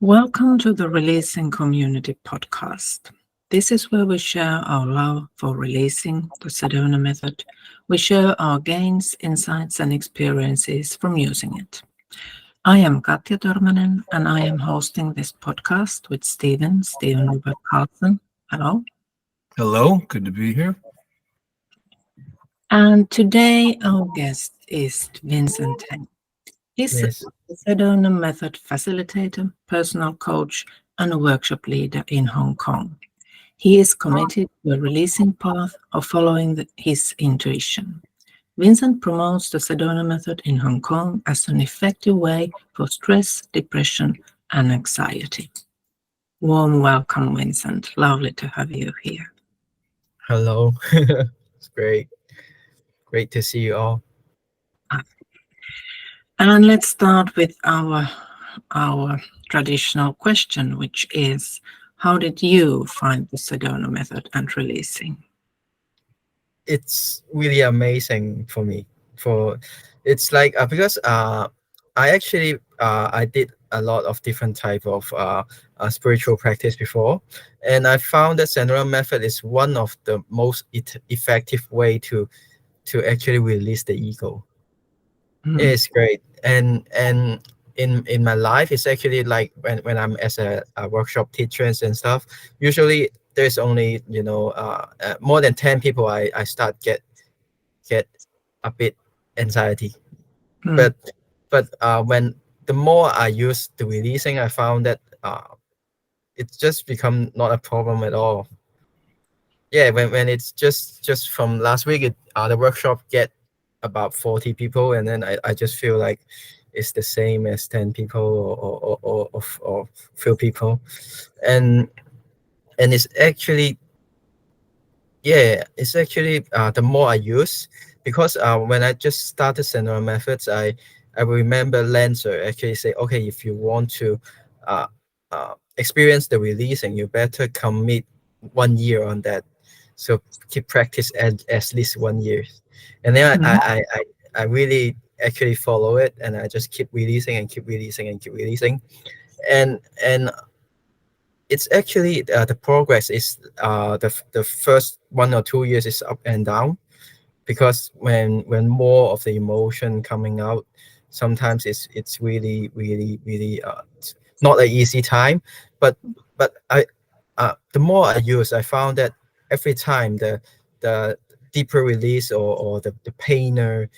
Welcome to the Releasing Community podcast. This is where we share our love for releasing the Sedona Method. We share our gains, insights, and experiences from using it. I am Katja Törmänen, and I am hosting this podcast with Stephen Robert Carlson. Hello. Hello, good to be here. And today our guest is Vincent Hei. He's Yes. the Sedona Method facilitator, personal coach, and a workshop leader in Hong Kong. He is committed to a releasing path of following his intuition. Vincent promotes the Sedona Method in Hong Kong as an effective way for stress, depression, and anxiety. Warm welcome, Vincent. Lovely to have you here. Hello. It's great. Great to see you all. And let's start with our traditional question, which is, how did you find the Sedona Method and releasing? It's really amazing for me. For it's like because I actually I did a lot of different type of spiritual practice before, and I found that Sedona method is one of the most effective way to actually release the ego. It's great, and in my life, it's actually like when I'm as a workshop teachers and stuff. Usually, there's only more than 10 people. I start get a bit anxiety, Mm. but when the more I use the releasing, I found that it's just become not a problem at all. Yeah, when it's just from last week, the workshop get about 40 people, and then I just feel like it's the same as 10 people or few people, and it's actually, yeah, it's actually the more I use, because when I just started Senora methods, I remember Lancer actually say, okay, if you want to uh, experience the releasing, you better commit 1 year on that. So keep practice at least 1 year, and then Mhm. I really actually follow it, and I just keep releasing and keep releasing and keep releasing, and it's actually the progress is the first 1 or 2 years is up and down, because when more of the emotion coming out, sometimes it's really not an easy time, but I the more I use, I found that every time the deeper release or the painer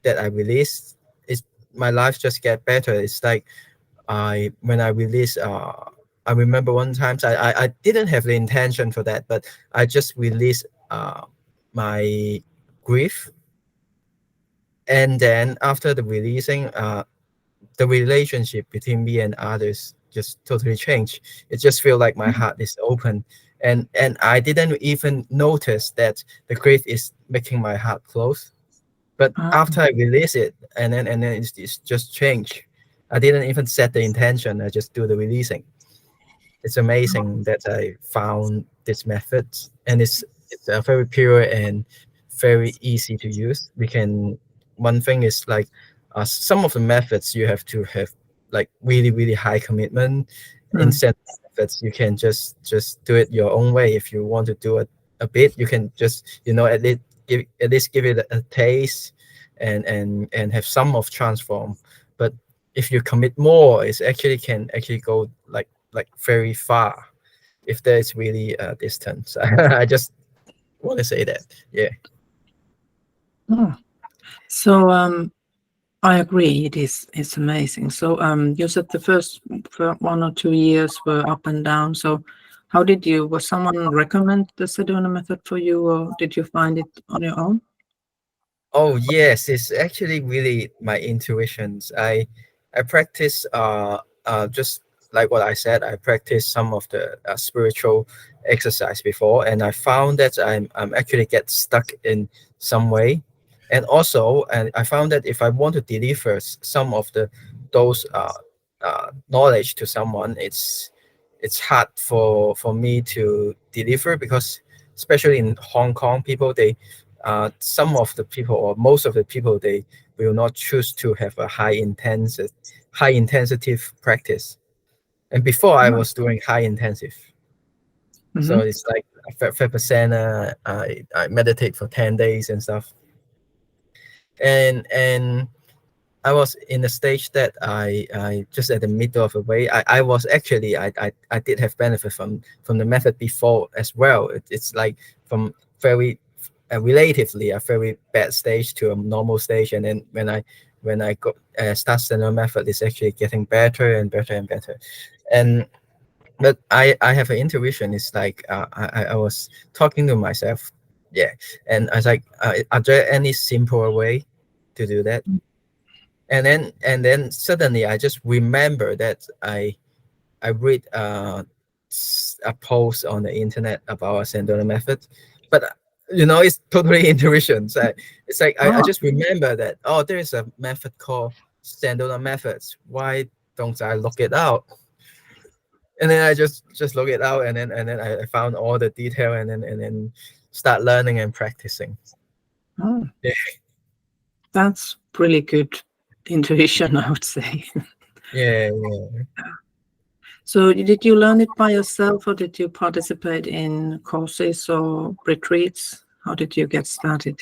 that I release is, my life just get better. It's like I when I release I remember one time I didn't have the intention for that, but I just released my grief, and then after the releasing, the relationship between me and others just totally changed. It just feel like my heart is open, and I didn't even notice that the grief is making my heart close. But Ah, after I release it, and then it's just changed. I didn't even set the intention. I just do the releasing. It's amazing that I found this method, and it's very pure and very easy to use. We can One thing is like some of the methods you have to have like really high commitment. mm, Instead of methods, you can just do it your own way. If you want to do it a bit, you can just at least give it a taste, and have some of transform. But if you commit more, it's actually can actually go like very far if there's really a distance. I just want to say that. Yeah. oh. So I agree. It's amazing. So you said the first 1 or 2 years were up and down. So how did you? Was someone recommend the Sedona Method for you, or did you find it on your own? Oh yes, it's actually really my intuitions. I practice just like what I said. I practice some of the spiritual exercise before, and I found that I'm actually get stuck in some way, and I found that if I want to deliver some of the those knowledge to someone, it's hard for me to deliver, because especially in Hong Kong, people they some of the people or most of the people, they will not choose to have a high intensity practice. And before I was doing high intensive. So Mhm. it's like 5%. I meditate for 10 days and stuff. And I was in a stage that I just at the middle of the way. I was actually I did have benefit from the method before as well. It's like from very relatively a very bad stage to a normal stage, and then when I go start Sedona Method, it's actually getting better and better and better. And but I have an intuition. It's like I was talking to myself, yeah, and I was like, are there any simpler way to do that? And then suddenly I just remember that I read a post on the internet about a Sedona Method, but it's totally intuition. So it's like I Oh, just remember that, oh, there is a method called Sedona Methods. Why don't I look it out? And then I just look it out, and then I found all the detail, and then start learning and practicing. oh, Yeah, that's really good intuition, I would say. yeah. So did you learn it by yourself, or did you participate in courses or retreats? How did you get started?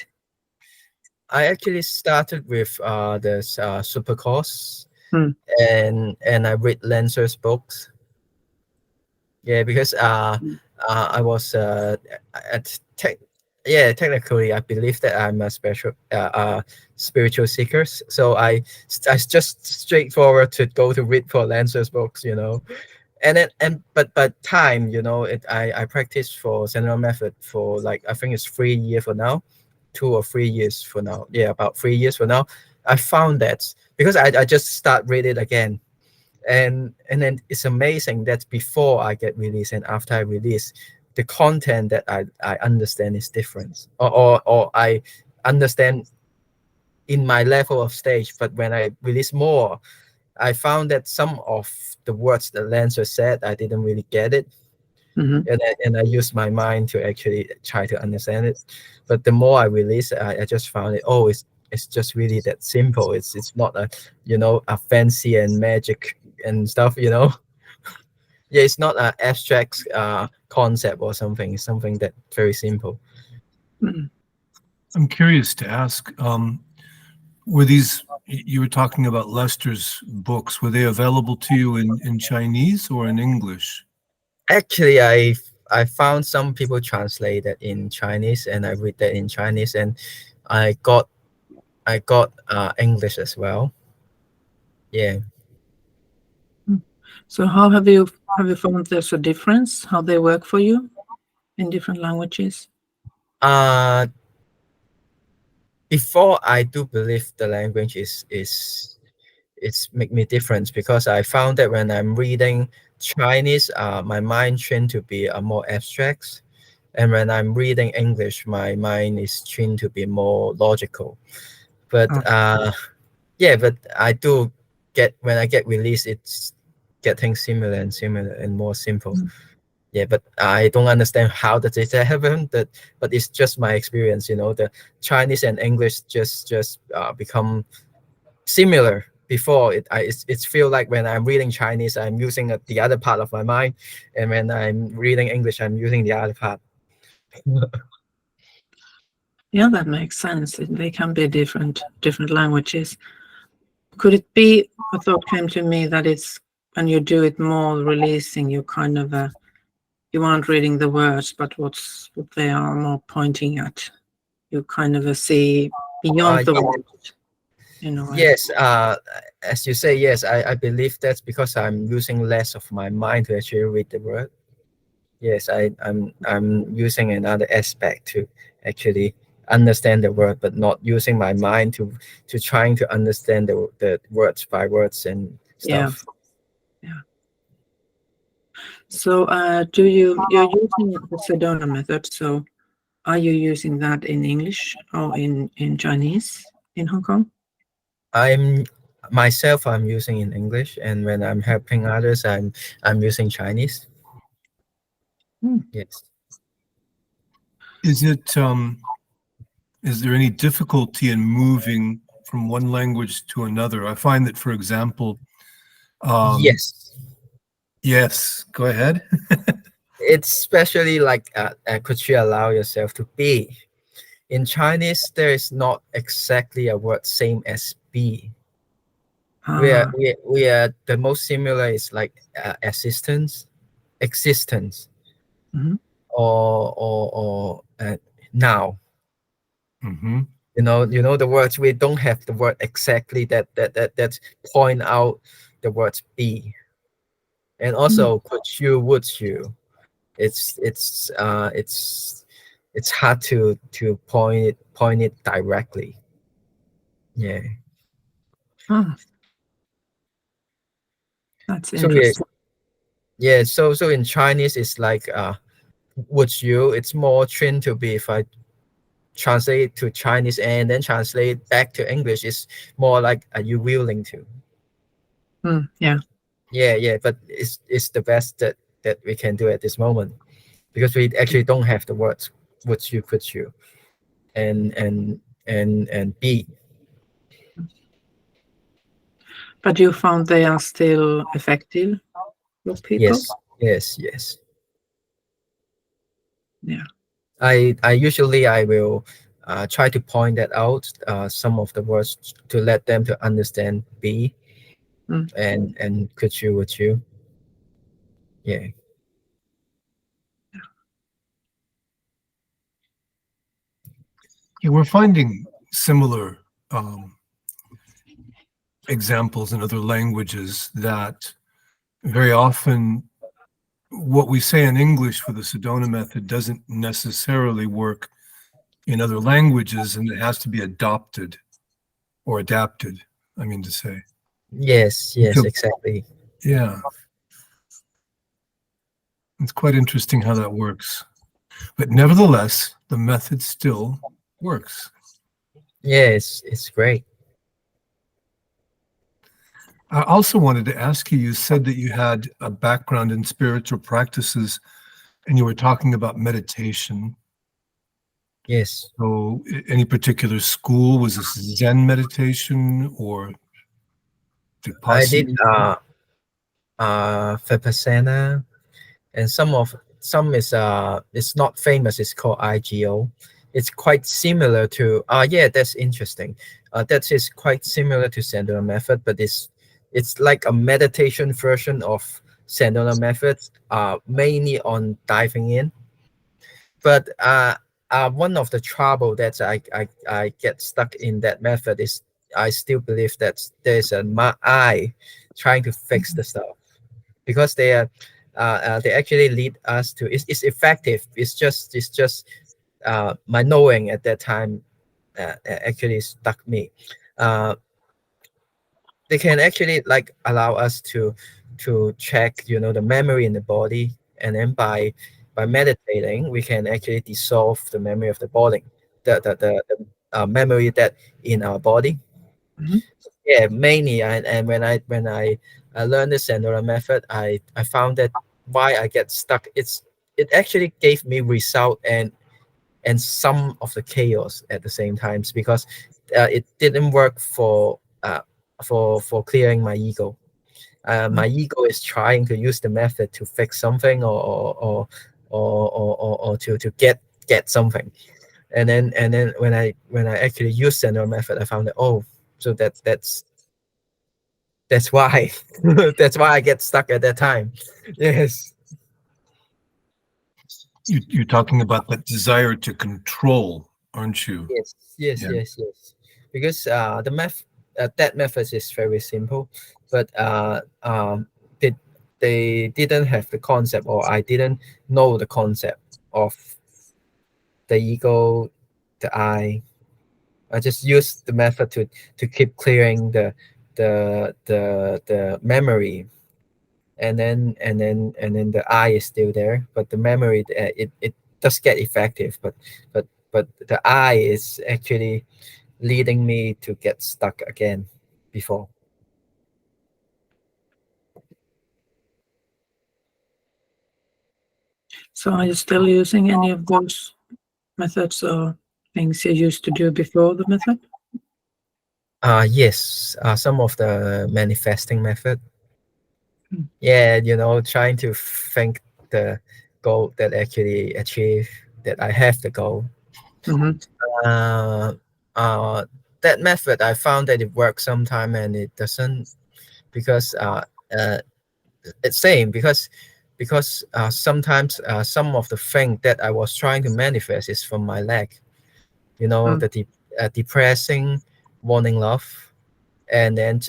I actually started with the super course, Hmm. and I read Lancer's books. Yeah, because I was at tech. Yeah, technically, I believe that I'm a special spiritual seeker. So I just straightforward to go to read for Lancer's books, and then but time, I practiced for Sedona Method for like I think it's 3 years for now, 2 or 3 years for now. Yeah, about 3 years for now. I found that because I just start read it again, and then it's amazing that before I get released and after I release, the content that I understand is different, or I understand in my level of stage. But when I release more, I found that some of the words that Lancer said I didn't really get it, Mhm. and I use my mind to actually try to understand it. But the more I release, I just found it. Oh, it's just really that simple. It's not a fancy and magic and stuff. Yeah, it's not an abstract concept or something. It's something that very simple. Mm. I'm curious to ask, were you were talking about Lester's books, were they available to you in Chinese or in English? Actually, I found some people translate that in Chinese, and I read that in Chinese, and I got English as well. Yeah. So how have you found there's a difference how they work for you in different languages? Uh Before, I do believe the language is it's make me different, because I found that when I'm reading Chinese, my mind trained to be more abstract, and when I'm reading English, my mind is trained to be more logical. But Oh, yeah, but I do get when I get released, it's getting similar and more simple. mm, Yeah, but I don't understand how does it happen. But it's just my experience. The Chinese and English just become similar. Before it's feel like when I'm reading Chinese, I'm using the other part of my mind, and when I'm reading English, I'm using the other part. yeah, that makes sense. They can be different languages. Could it be, a thought came to me, that it's when you do it more releasing, you kind of you aren't reading the words, but what they are more pointing at. You kind of see beyond the Yeah, words in a way. yes. As you say, yes, I believe that's because I'm using less of my mind to actually read the word. Yes, I'm using another aspect to actually understand the word, but not using my mind to trying to understand the words by words and Yeah, stuff. yeah. So, you're using the Sedona method? So, are you using that in English or in Chinese in Hong Kong? I'm I'm using in English, and when I'm helping others, I'm using Chinese. Hmm. Yes. Is it is there any difficulty in moving from one language to another? I find that, for example, um, Yes. Yes, go ahead. It's especially like, could you allow yourself to be? In Chinese, there is not exactly a word same as be. Ah, We are the most similar is like, existence, mhm. or now. Hmm. You know the words. We don't have the word exactly that point out the words be. And Mm. also could you, would you. It's hard to point it directly. Yeah. Ah, that's So yeah, interesting. yeah. So in Chinese, it's like, would you. It's more trained to be. If I translate to Chinese and then translate back to English, it's more like, are you willing to? Yeah. Yeah, yeah. But it's the best that we can do at this moment, because we actually don't have the words would you, could you, and be. But you found they are still effective for people? Yes, yes, yes. Yeah. I usually I will, try to point that out, some of the words to let them to understand be, Mm. and could you, would you. Yeah. Yeah, we're finding similar examples in other languages that very often what we say in English for the Sedona method doesn't necessarily work in other languages, and it has to be adopted or adapted, I mean to say. Yes, yes, So, exactly. yeah, it's quite interesting how that works. But nevertheless, the method still works. Yes, it's great. I also wanted to ask you, you said that you had a background in spiritual practices and you were talking about meditation. Yes, So, any particular school? Was this Zen meditation or I did, Vipassana? Vipassana, and some is, it's not famous. It's called IGO. It's quite similar to, yeah, that's interesting. That is quite similar to Sedona Method, but it's like a meditation version of Sedona Method, mainly on diving in. But, one of the trouble that I get stuck in that method is, I still believe that there's a my eye trying to fix the stuff, because they actually lead us to, it's effective. It's just my knowing at that time, actually stuck me. Uh, they can actually like allow us to check, the memory in the body, and then by meditating we can actually dissolve the memory of the body, the memory that in our body. Mhm. Yeah, mainly. And when I learned the Sandora method, I found that why I get stuck, it actually gave me result and some of the chaos at the same times, because, it didn't work for clearing my ego. Mm. My ego is trying to use the method to fix something, or to get something. And then when I actually used the method, I found that, oh, so that's why that's why I get stuck at that time. Yes, You're talking about that desire to control, aren't you? yes, yes, Yeah. yes, yes. Because, that method is very simple, but, they they didn't have the concept, or I didn't know the concept of the ego, the I. I just used the method to keep clearing the memory, and then the I is still there, but the memory, it does get effective, but the I is actually leading me to get stuck again before. So are you still using any of those methods or things you used to do before the method? Yes, some of the manifesting method. Yeah, trying to think the goal that actually achieve that I have the goal. Mhm. Uh, uh, that method I found that it works sometime and it doesn't because uh, it's same because sometimes some of the thing that I was trying to manifest is from my leg. Mm. The depressing, wanting love, and then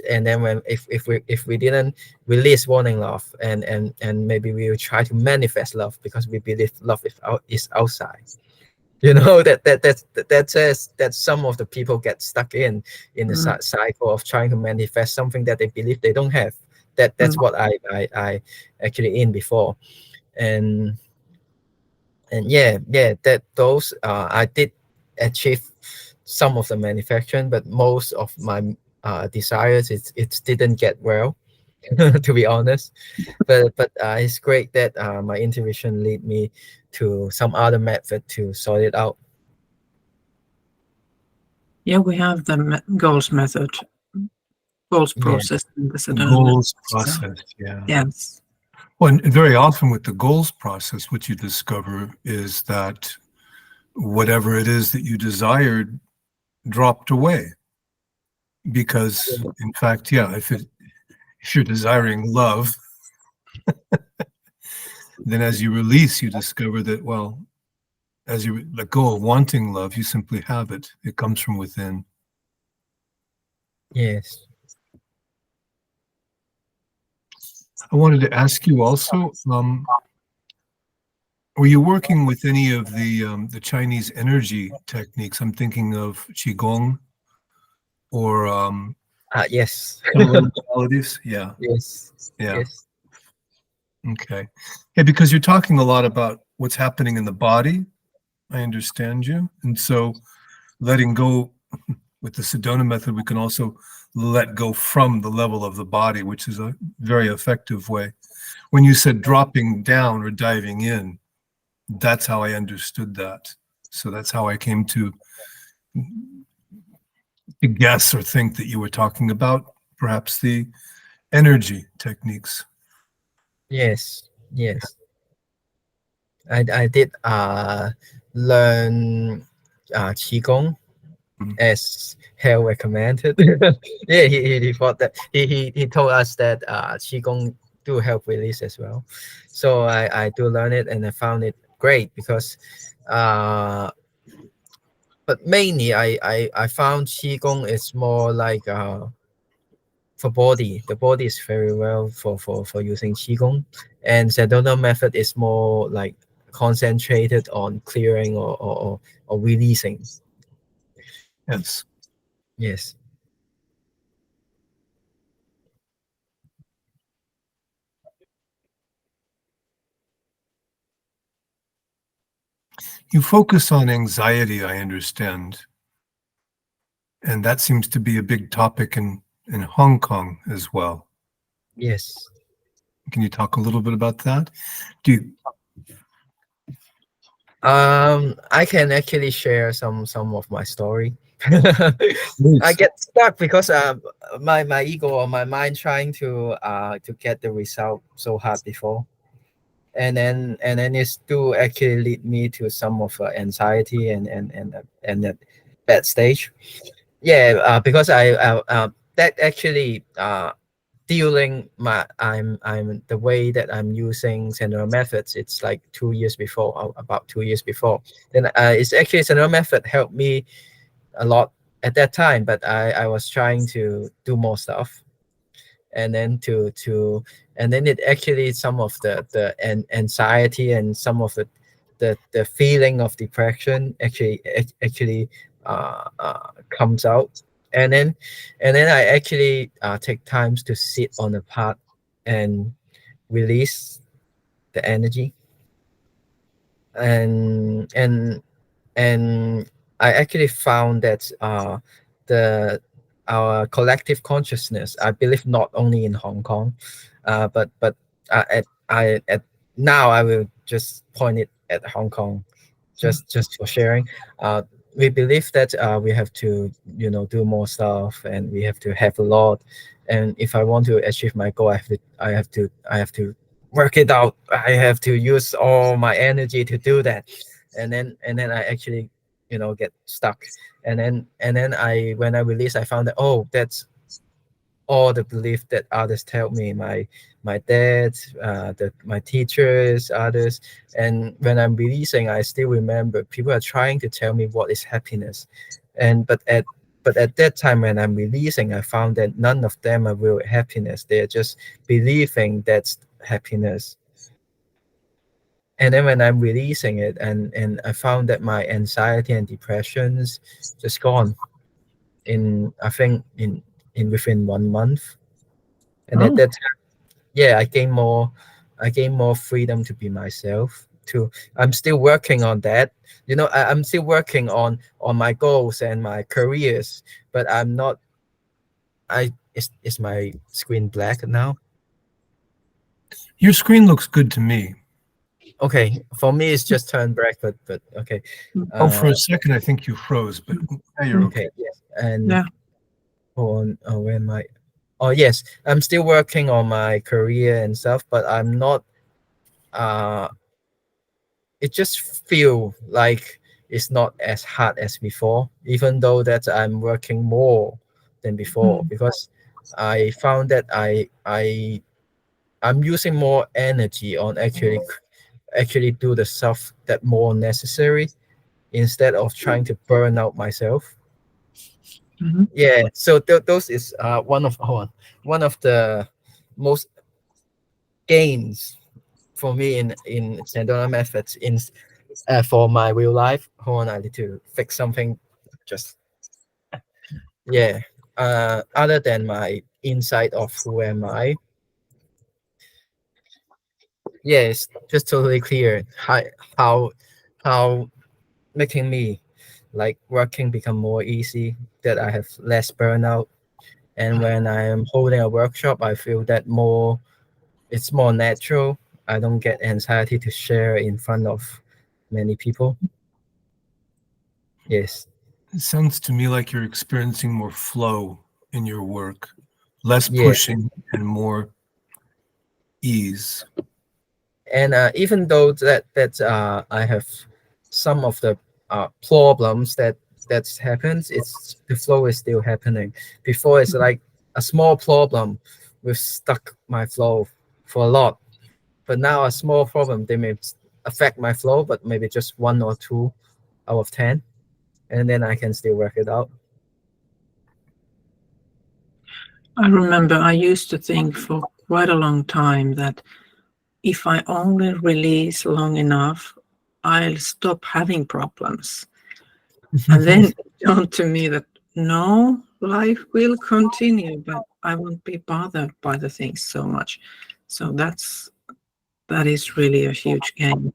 when if we didn't release wanting love and maybe we will try to manifest love because we believe love is outside. That says that some of the people get stuck in the Mm. cycle of trying to manifest something that they believe they don't have. That's Mm. what I actually in before. And and yeah, that those I did achieve some of the manufacturing, but most of my desires it didn't get well. To be honest, but it's great that my intuition lead me to some other method to sort it out. Yeah, we have the goals method, goals Yeah. process in the The Sedona method. goals So, process, yeah. yes. Well, and very often with the goals process, what you discover is that whatever it is that you desired dropped away. Because, in fact, yeah, if you're desiring love, then as you release, you discover that, well, as you let go of wanting love, you simply have it. It comes from within. Yes. I wanted to ask you also, were you working with any of the Chinese energy techniques? I'm thinking of Qigong or Yes. some of the modalities. Yeah, Yes. yeah. Yes. Okay. Yeah, because you're talking a lot about what's happening in the body. I understand you. And so letting go with the Sedona method, we can also let go from the level of the body, which is a very effective way. When you said dropping down or diving in, that's how I understood that. So that's how I came to guess or think that you were talking about perhaps the energy techniques. Yes. Yes. I did learn qigong Mhm. as Hale recommended. Yeah, he thought that he told us that qigong do help release as well. So I do learn it and I found it great because uh but mainly I found qigong is more like for body. The body is very well for using qigong, and Sedona method is more like concentrated on clearing or releasing. Yes. Yes. You focus on anxiety, I understand. And that seems to be a big topic in Hong Kong as well. Yes. Can you talk a little bit about that? Do you, I can actually share some of my story. I Please. get stuck because my ego or my mind trying to get the result so hard before, and then it do actually lead me to some of anxiety and that bad stage. Yeah, because that actually dealing my I'm the way that I'm using Senora methods. It's like 2 years before, about 2 years before. Then it's actually Senora method helped me a lot at that time, but I was trying to do more stuff, and then and then it actually some of the anxiety and some of the feeling of depression actually comes out, and then I actually take times to sit on a part and release the energy, and and I actually found that the our collective consciousness, I believe, not only in Hong Kong, but at now I will just point it at Hong Kong, just for sharing. Uh, we believe that we have to, do more stuff, and we have to have a lot. And if I want to achieve my goal, I have to work it out. I have to use all my energy to do that. And then I actually, get stuck. And then I when I release, I found that, oh, that's all the belief that others tell me, my dad, my teachers, others. And when I'm releasing, I still remember people are trying to tell me what is happiness. And but at but at that time, when I'm releasing, I found that none of them are real happiness. They're just believing that's happiness. And then when I'm releasing it, and I found that my anxiety and depressions just gone, in I think in within 1 month. And at Oh, that time, yeah, I gain more freedom to be myself too. I'm still working on that. I'm still working on my goals and my careers, but I'm not. Is my screen black now? Your screen looks good to me. Okay, for me it's just turned black, but okay. Oh, for a uh second, I think you froze, but now you're okay. okay, yes. And yeah. on, where am I? Oh yes, I'm still working on my career and stuff, but I'm not. uh it just feel like it's not as hard as before, even though that I'm working more than before, Mm, because I found that I'm using more energy on actually do the stuff that more necessary, instead of trying to burn out myself. mhm. Yeah, so those is one of the most gains for me in Sedona methods, for my real life. Hold on, I need to fix something. Just, yeah. Other than my insight of who am I, yeah, it's just totally clear how how making me like working become more easy. That I have less burnout, and when I am holding a workshop, I feel that it's more natural. I don't get anxiety to share in front of many people. Yes. It sounds to me like you're experiencing more flow in your work, less Yeah. pushing and more ease. And even though I have some of the problems that happens, it's the flow is still happening. Before, it's like a small problem with stuck my flow for a lot, but now a small problem, they may affect my flow, but maybe just one or two out of 10, and then I can still work it out. I remember I used to think for quite a long time that if I only release long enough, I'll stop having problems. And then it dawned to me that no, life will continue, but I won't be bothered by the things so much. So that is really a huge gain.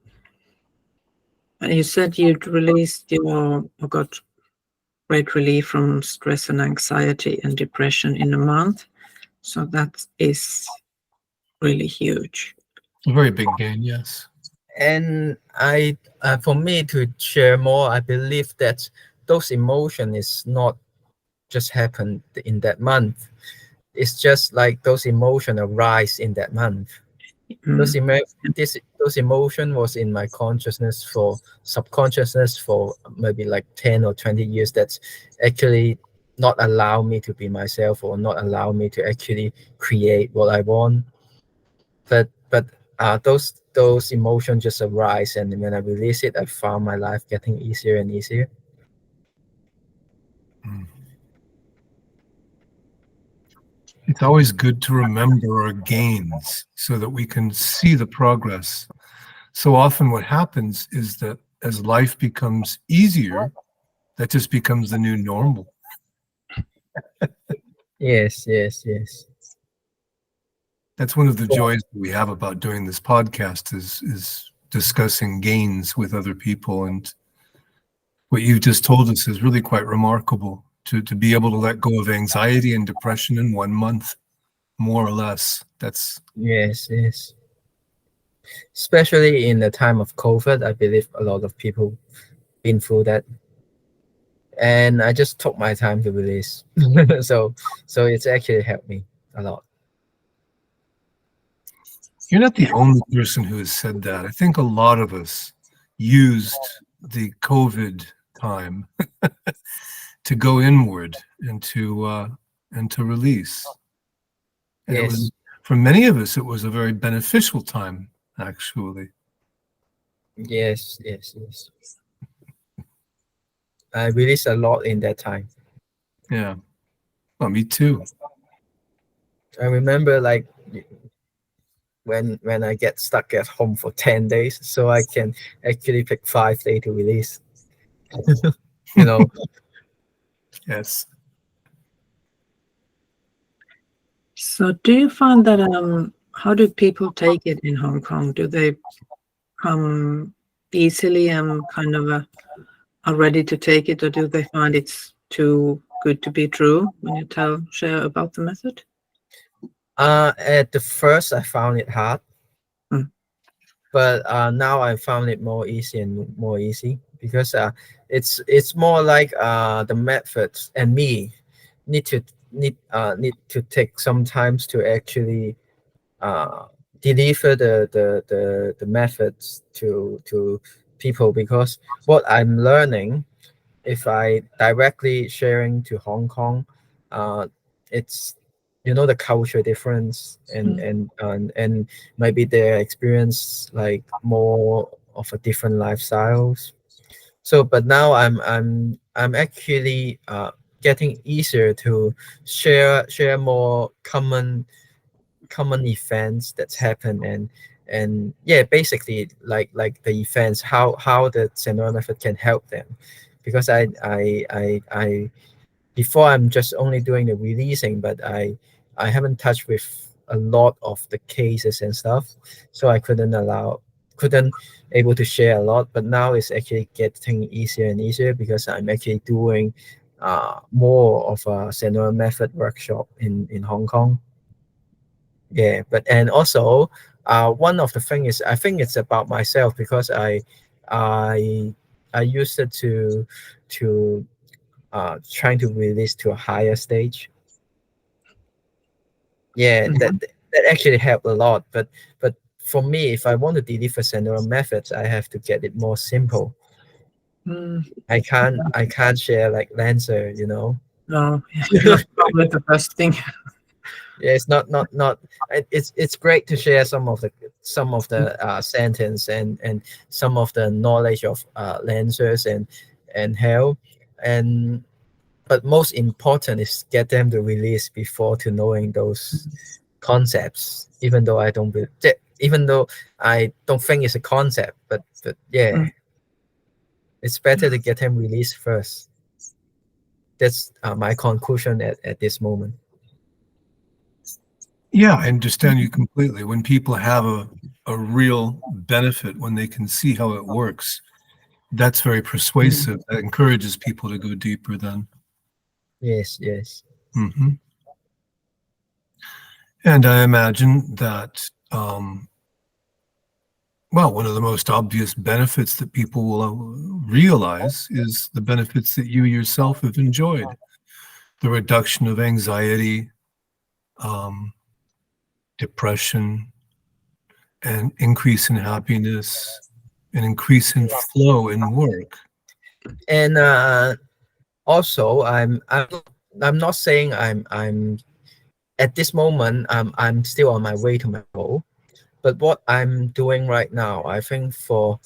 And you said you'd released or got great relief from stress and anxiety and depression in a month. So that is really huge. A very big gain, yes. And for me to share more, I believe that those emotion is not just happened in that month. It's just like those emotion arise in that month. Those Mm. emo- those emotion was in my consciousness for subconsciousness for maybe like 10 or 20 years. That's actually not allow me to be myself, or not allow me to actually create what I want. But those emotions just arise, and when I release it, I found my life getting easier and easier. Mm. It's always good to remember our gains so that we can see the progress. So often, what happens is that as life becomes easier, that just becomes the new normal. Yes, yes, yes. That's one of the joys that we have about doing this podcast is discussing gains with other people. And what you've just told us is really quite remarkable to be able to let go of anxiety and depression in 1 month, more or less. That's Yes, yes. Especially in the time of COVID, I believe a lot of people been through that. and I just took my time to release. so it's actually helped me a lot. You're not the only person who has said that. I think a lot of us used the COVID time to go inward and to release. And it Yes, was, for many of us, it was a very beneficial time, actually. yes, yes, yes. I released a lot in that time. Yeah. Well, me too. I remember like when I get stuck at home for 10 days, so I can actually pick 5 days to release. you know, Yes. So do you find that how do people take it in Hong Kong? Do they come easily and kind of are ready to take it, or do they find it's too good to be true when you share about the method? at the first I found it hard, Mm. but now I found it more easy and more easy because it's more like the methods and me need to need to take some times to actually uh, deliver the methods to people, because what I'm learning, if I directly sharing to Hong Kong, uh, it's the culture difference, and maybe their experience like more of a different lifestyles. So, but now I'm actually getting easier to share more common events that's happened, and yeah, basically like the events, how the Sedona method can help them, because I before I'm just only doing the releasing, but I haven't touched with a lot of the cases and stuff, so I couldn't able to share a lot. But now it's actually getting easier and easier because I'm actually doing more of a Sedona method workshop in Hong Kong. Yeah, but and also one of the thing is, I think it's about myself, because I I used it to trying to release to a higher stage. Yeah, Mhm. that actually helped a lot. But for me, if I want to deliver similar methods, I have to get it more simple. Mm. I can't share like Lancer. No, not probably the best thing. Yeah, it's not it's great to share some of the sentence and some of the knowledge of Lancers and hell, and but most important is get them to release before to knowing those concepts, even though I don't think it's a concept, but yeah, Mm. it's better to get them released first. That's my conclusion at this moment. Yeah, I understand you completely. When people have a real benefit, when they can see how it works, that's very persuasive. That encourages people to go deeper then. Yes, yes. Hmm. And I imagine that, well, one of the most obvious benefits that people will realize is the benefits that you yourself have enjoyed. The reduction of anxiety, um, depression, an increase in happiness, an increase in flow in work. And also, I'm not saying I'm at this moment I'm still on my way to my goal, but what I'm doing right now, I think for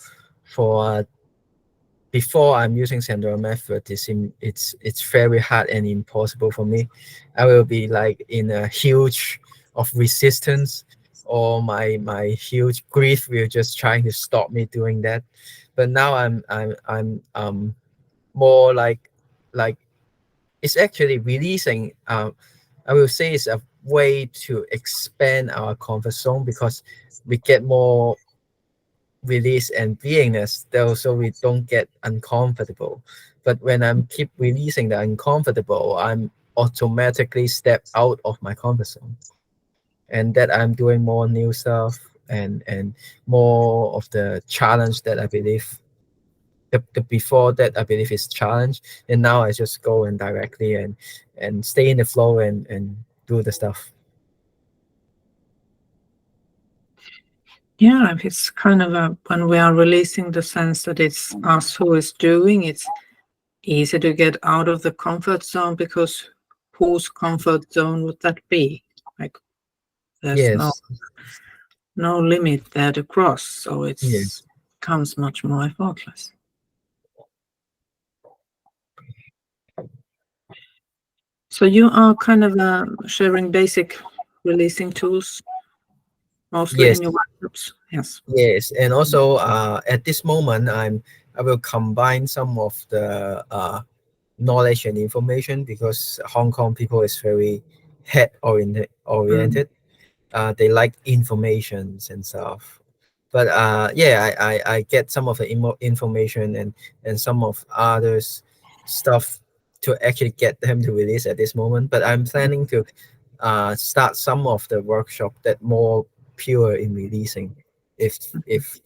before I'm using Sandora method, it's very hard and impossible for me. I will be like in a huge of resistance, or my huge grief will just trying to stop me doing that. But now I'm more like it's actually releasing. I will say it's a way to expand our comfort zone, because we get more release and beingness, though, so we don't get uncomfortable. But when I'm keep releasing the uncomfortable, I'm automatically step out of my comfort zone, and that I'm doing more new stuff and more of the challenge that I believe. the before that I believe is challenge, and now I just go and directly and stay in the flow and do the stuff. Yeah, it's kind of a, when we are releasing the sense that it's us who is doing, it's easy to get out of the comfort zone, because whose comfort zone would that be? Like, there's Yes. no limit there to cross, so Yeah. it's becomes much more effortless. So you are kind of sharing basic releasing tools mostly Yes. in your workshops. Yes. Yes. And also at this moment I will combine some of the knowledge and information, because Hong Kong people is very head Mm, oriented. They like informations and stuff. But yeah, I get some of the information and some of others stuff to actually get them to release at this moment. But I'm planning to start some of the workshop that more pure in releasing, if if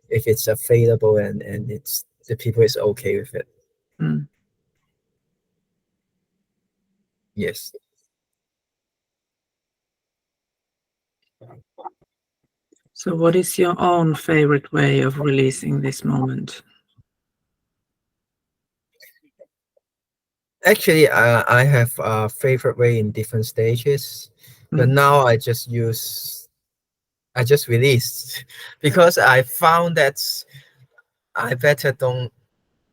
if it's available and it's the people is okay with it. mm. Yes. So what is your own favorite way of releasing this moment? Actually, I have a favorite way in different stages, but Mm, now I just released because I found that I better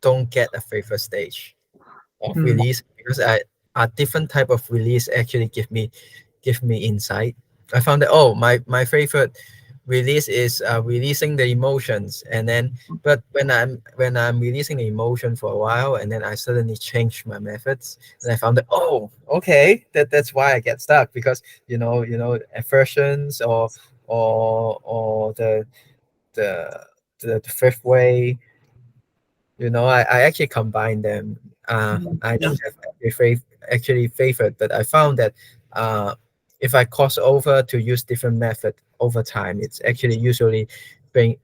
don't get a favorite stage of mm, release, because I a different type of release actually give me insight. I found that, oh, my favorite release is releasing the emotions, and then but when I'm releasing the emotion for a while, and then I suddenly change my methods, and I found that, oh, okay, that's why I get stuck, because aversions or the the fifth way, I actually combine them. I yeah. don't have actually favorite, but I found that uh, if I cross over to use different method over time, it's actually usually bring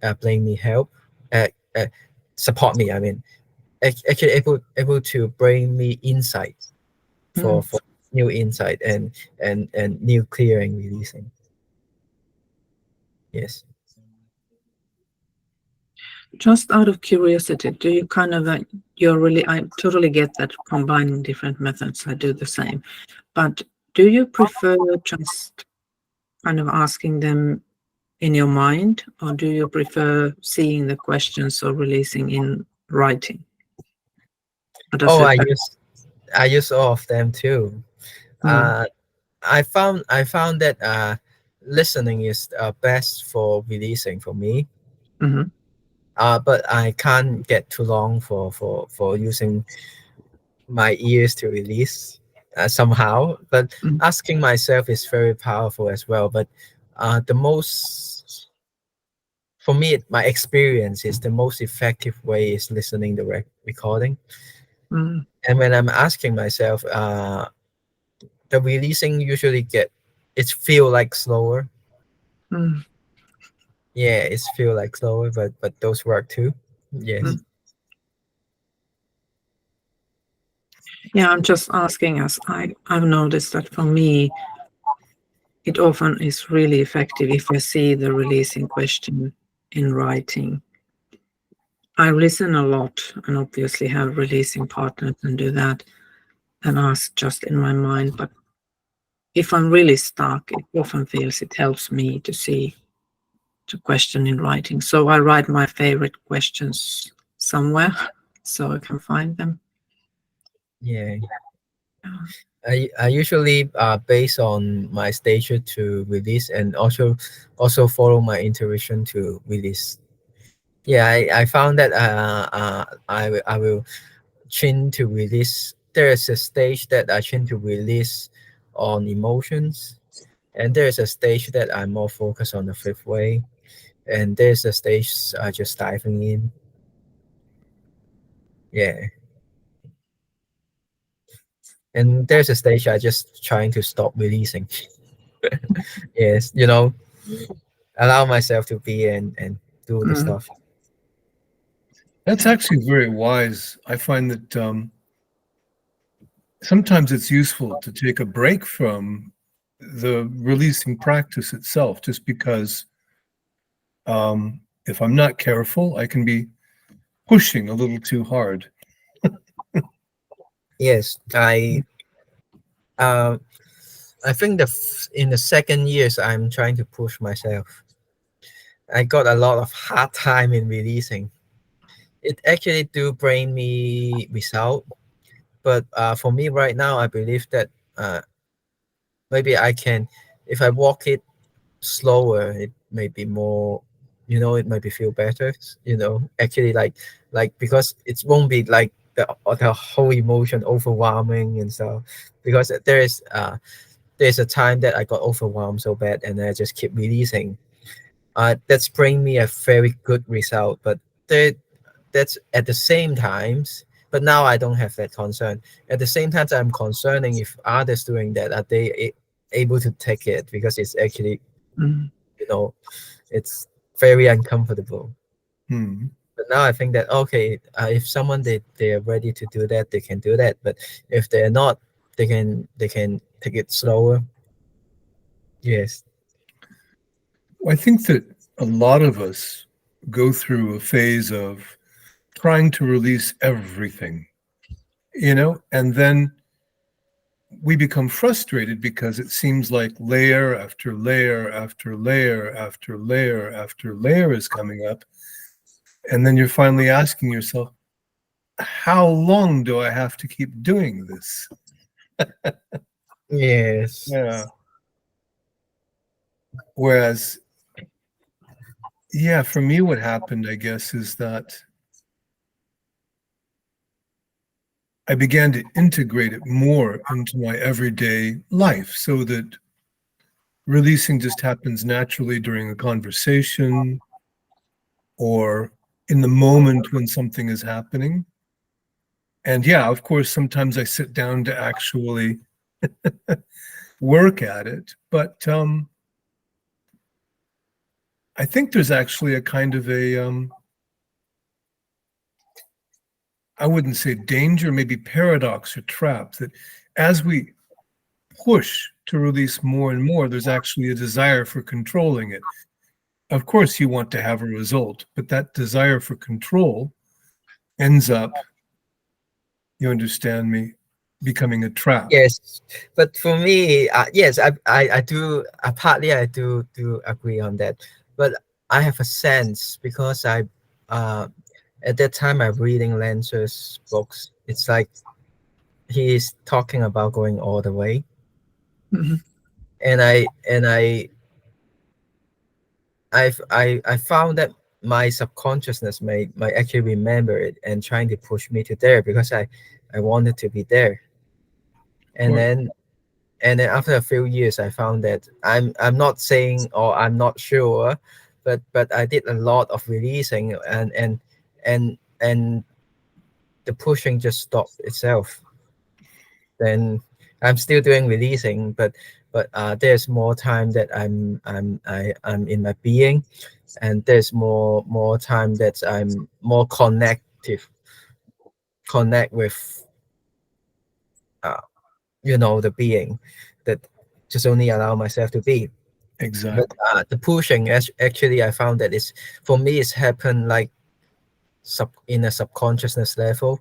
me help, uh, uh, support me. I mean, actually able to bring me insight Mm. for new insight and new clearing releasing. Yes. Just out of curiosity, do you kind of you're really, I totally get that combining different methods. I do the same, but do you prefer just kind of asking them in your mind, or do you prefer seeing the questions or releasing in writing? Or does Oh, it? I use all of them too. Mm, Uh, I found that listening is best for releasing for me. mm-hmm, But I can't get too long for using my ears to release somehow. But mm, asking myself is very powerful as well. But the most for me, my experience is the most effective way is listening the recording. mm, And when I'm asking myself, the releasing usually it feel like slower. mm, Yeah, it's feel like slower, but those work too. Yes. mm. Yeah, I'm just asking, as I've noticed that for me, it often is really effective if I see the releasing question in writing. I listen a lot and obviously have releasing partners and do that and ask just in my mind. But if I'm really stuck, it often feels it helps me to see the question in writing. So I write my favorite questions somewhere so I can find them. Yeah. Yeah. I usually base on my stature to release, and also follow my intuition to release. Yeah, I found that I will train to release. There is a stage that I train to release on emotions, and there is a stage that I'm more focused on the fifth way, and there's a stage I just diving in. Yeah, and there's a stage I just trying to stop releasing. Yes, allow myself to be and do the Mm. stuff. That's actually very wise. I find that sometimes it's useful to take a break from the releasing practice itself, just because if I'm not careful, I can be pushing a little too hard. Yes, uh, I think in the second years I'm trying to push myself. I got a lot of hard time in releasing. It actually do bring me result, but for me right now, I believe that maybe I can, if I walk it slower, it may be more, it might be feel better. Actually, like because it won't be like the whole emotion overwhelming and stuff. Because there's a time that I got overwhelmed so bad, and I just keep releasing. That's bring me a very good result, but there that's at the same times, but now I don't have that concern. At the same time, I'm concerning if others doing that, are they able to take it, because it's actually, Mm. you know it's very uncomfortable. Hmm. But now I think that, okay, if someone they are ready to do that, they can do that. But if they're not, they can take it slower. Yes. I think that a lot of us go through a phase of trying to release everything, and then we become frustrated because it seems like layer after layer after layer after layer after layer is coming up. And then you're finally asking yourself, how long do I have to keep doing this? Yes. Yeah. Whereas, yeah, for me, what happened, I guess, is that I began to integrate it more into my everyday life so that releasing just happens naturally during a conversation or in the moment when something is happening. And yeah, of course, sometimes I sit down to actually work at it. But I think there's actually a kind of I wouldn't say danger, maybe paradox or trap, that as we push to release more and more, there's actually a desire for controlling it. Of course, you want to have a result, but that desire for control ends up, you understand me, becoming a trap. Yes, but for me, yes, I do. Partly, I do agree on that. But I have a sense, because uh, at that time, I'm reading Lancer's books. It's like he's talking about going all the way, Mhm. and I found that my subconsciousness may actually remember it and trying to push me to there, because I wanted to be there, and Or then after a few years I found that I'm not saying, or I'm not sure, but I did a lot of releasing, and the pushing just stopped itself. Then I'm still doing releasing, but there's more time that I'm in my being, and there's more time that I'm more connect with uh, the being, that just only allow myself to be. But exactly. the pushing, actually, I found that it's, for me, it's happened like in a subconsciousness level.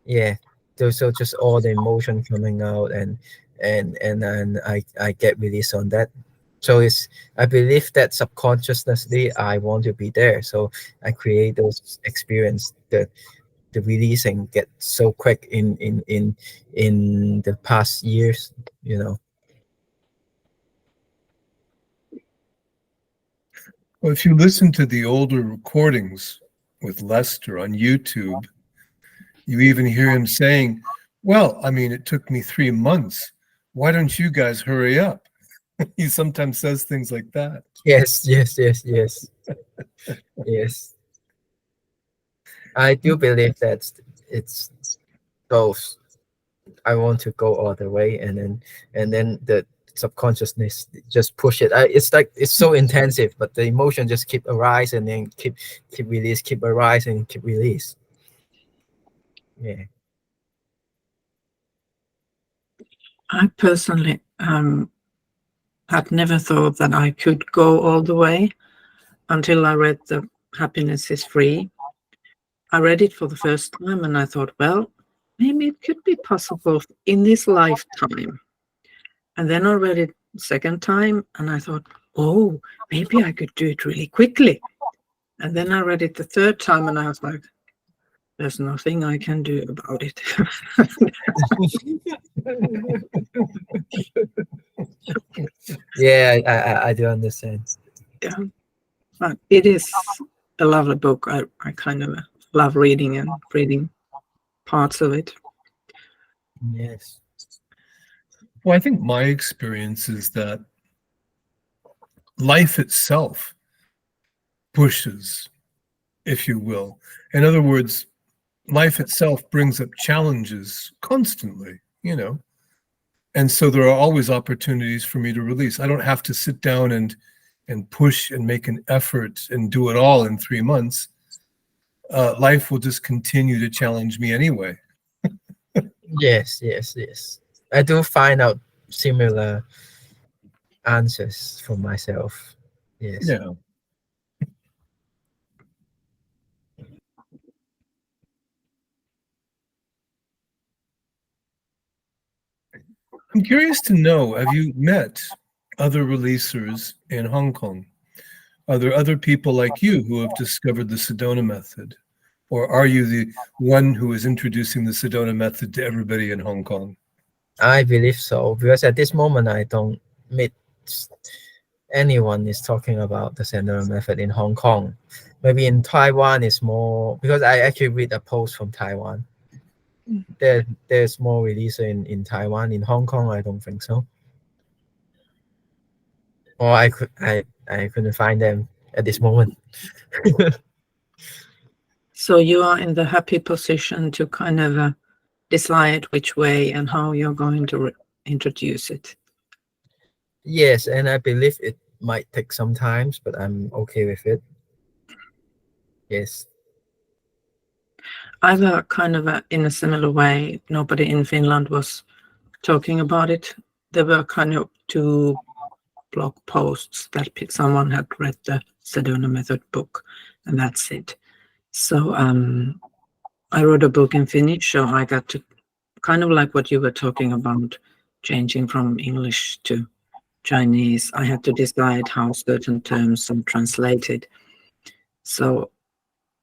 Yeah. So just all the emotion coming out, and then I get released on that. So it's, I believe that subconsciously I want to be there. So I create those experience, the releasing get so quick in the past years, you know. Well, if you listen to the older recordings with Lester on YouTube, you even hear him saying, well, I mean, it took me 3 months. Why don't you guys hurry up? He sometimes says things like that. Yes, yes, yes, yes, yes. I do believe that it's both. I want to go all the way, and then the subconsciousness just push it. It's like it's so intensive, but the emotion just keep arise and then keep release, keep arise and keep release. Yeah. I personally had never thought that I could go all the way until I read The Happiness is Free. I read it for the first time and I thought, well, maybe it could be possible in this lifetime. And then I read it the second time and I thought, oh, maybe I could do it really quickly. And then I read it the third time and I was like, there's nothing I can do about it. Yeah, I do understand. Yeah, but it is a lovely book. I kind of love reading parts of it. Yes. Well, I think my experience is that life itself pushes, if you will. In other words, life itself brings up challenges constantly, and so there are always opportunities for me to release. I don't have to sit down and push and make an effort and do it all in 3 months. Life will just continue to challenge me anyway. Yes. I do find out similar answers for myself. Yes. Yeah. I'm curious to know, have you met other releasers in Hong Kong? Are there other people like you who have discovered the Sedona Method? Or are you the one who is introducing the Sedona Method to everybody in Hong Kong? I believe so, because at this moment I don't meet anyone is talking about the Sedona Method in Hong Kong. Maybe in Taiwan it's more, because I actually read a post from Taiwan. There's more releaser in Taiwan. In Hong Kong, I don't think so. Or I couldn't find them at this moment. So you are in the happy position to kind of decide which way and how you're going to introduce it. Yes, and I believe it might take some time, but I'm okay with it. Yes. I've kind of in a similar way, nobody in Finland was talking about it. There were kind of 2 blog posts that someone had read the Sedona Method book, and that's it. So I wrote a book in Finnish, so I got to kind of like what you were talking about, changing from English to Chinese. I had to decide how certain terms are translated. So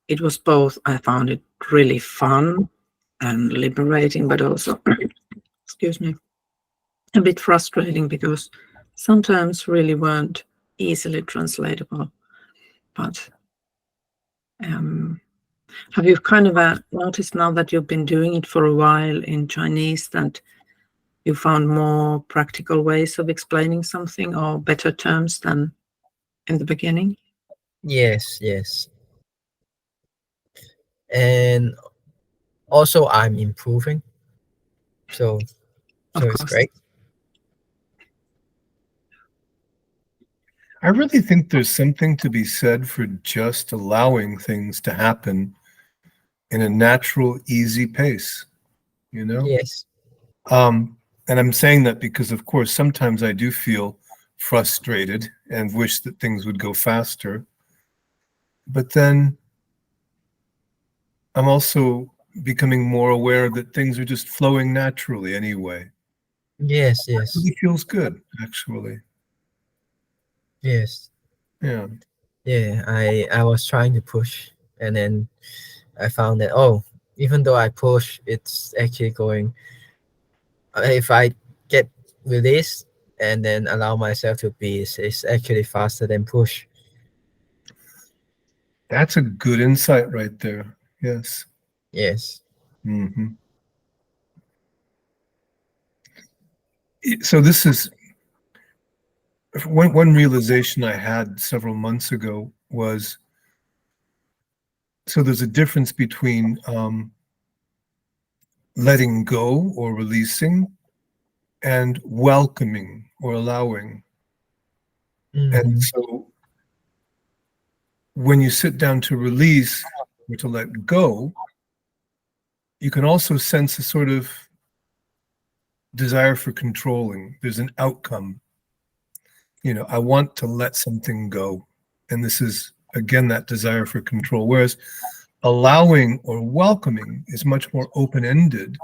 it was both, I found it really fun and liberating, but also, excuse me, a bit frustrating because sometimes really weren't easily translatable. But have you kind of noticed now that you've been doing it for a while in Chinese that you found more practical ways of explaining something or better terms than in the beginning? Yes. And also I'm improving. So Of it's course. great. I really think there's something to be said for just allowing things to happen in a natural, easy pace, Yes. And I'm saying that because, of course, sometimes I do feel frustrated and wish that things would go faster. But then I'm also becoming more aware that things are just flowing naturally anyway. Yes. It really feels good, actually. Yes. Yeah. Yeah. I was trying to push, and then I found that, even though I push, it's actually going. If I get released and then allow myself to be, it's actually faster than push. That's a good insight right there. Yes. Yes. Mm-hmm. So this is one realization I had several months ago was, so there's a difference between letting go or releasing and welcoming or allowing. Mhm. And so when you sit down to release or to let go, you can also sense a sort of desire for controlling. There's an outcome. You know, I want to let something go. And this is, again, that desire for control. Whereas allowing or welcoming is much more open-ended.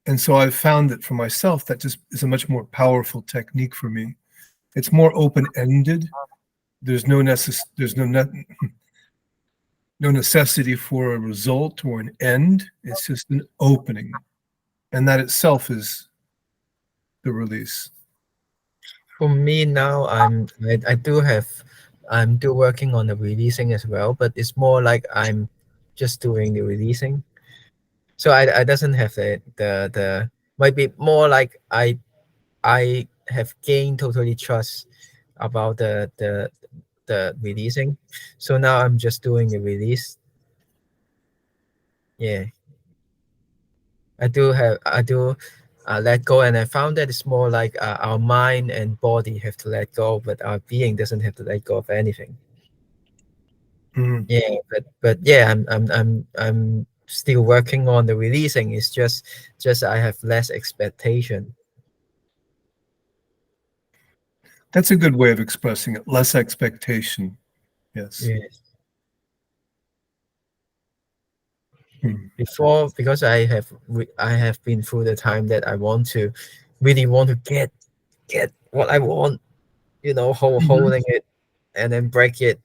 And so I've found that for myself, that just is a much more powerful technique for me. It's more open-ended. There's no necessity for a result or an end. It's just an opening. And that itself is the release. For me now, I'm still working on the releasing as well, but it's more like I'm just doing the releasing. So I doesn't have the might be more like I have gained totally trust about the releasing. So now I'm just doing the release. Yeah. I do let go, and I found that it's more like our mind and body have to let go, but our being doesn't have to let go of anything. Mm. Yeah, but yeah, I'm still working on the releasing. It's just I have less expectation. That's a good way of expressing it. Less expectation. Yes. Yes. Mm. Before, because I have been through the time that I really want to get what I want, holding it and then break it.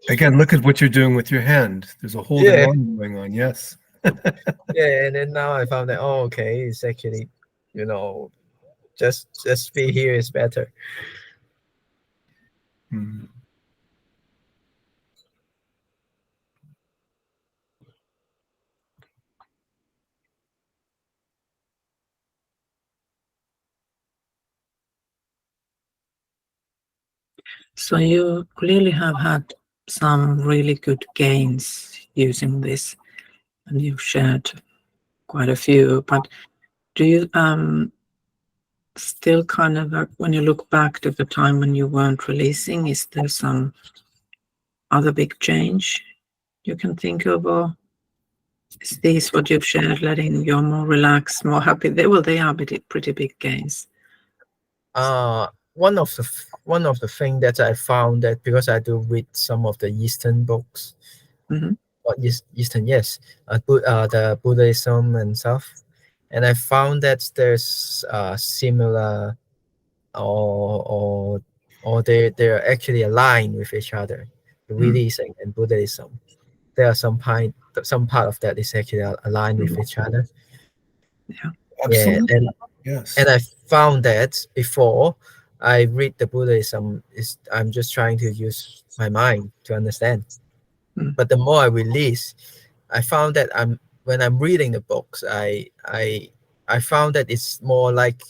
Again, look at what you're doing with your hand. There's a holding Yeah. on going on. Yes. Yeah, and then now I found that, oh, okay, it's actually, just be here is better. Mm. So you clearly have had some really good gains using this, and you've shared quite a few. But do you still kind of when you look back to the time when you weren't releasing, is there some other big change you can think of, or is this what you've shared, letting you more relaxed, more happy? They are pretty big gains. One of the thing that I found, that because I do read some of the Eastern books, Mm-hmm. or Eastern, yes, the Buddhism and stuff, and I found that there's similar, or they're actually aligned with each other. The releasing and Buddhism, there are some part of that is actually aligned with each other. Yeah. Yeah, Absolutely. Yes. and I found that before I read the Buddhism, is I'm just trying to use my mind to understand. Mm. But the more I release, I found that when I'm reading the books, I found that it's more like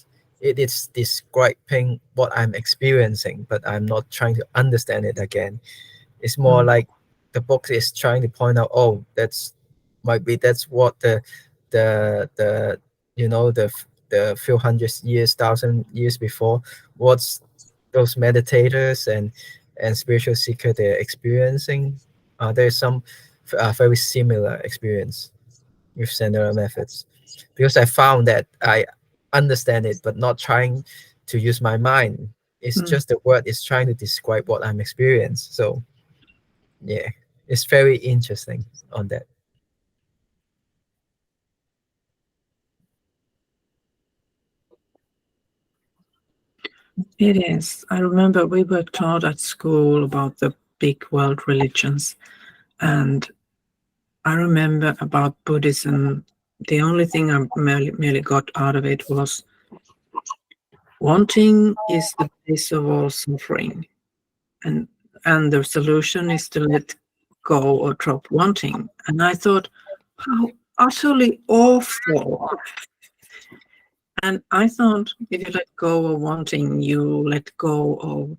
it is describing what I'm experiencing, but I'm not trying to understand it again. It's more like the book is trying to point out, oh, that's what the the few hundred years, 1,000 years before, what's those meditators and spiritual seeker they're experiencing. There's some very similar experience with Sedona methods, because I found that I understand it, but not trying to use my mind. It's just the word is trying to describe what I'm experiencing. So yeah, it's very interesting on that. It is. I remember we were taught at school about the big world religions, and I remember about Buddhism, the only thing I merely got out of it was wanting is the base of all suffering, and the solution is to let go or drop wanting. And I thought, how utterly awful. And I thought if you let go of wanting, you let go of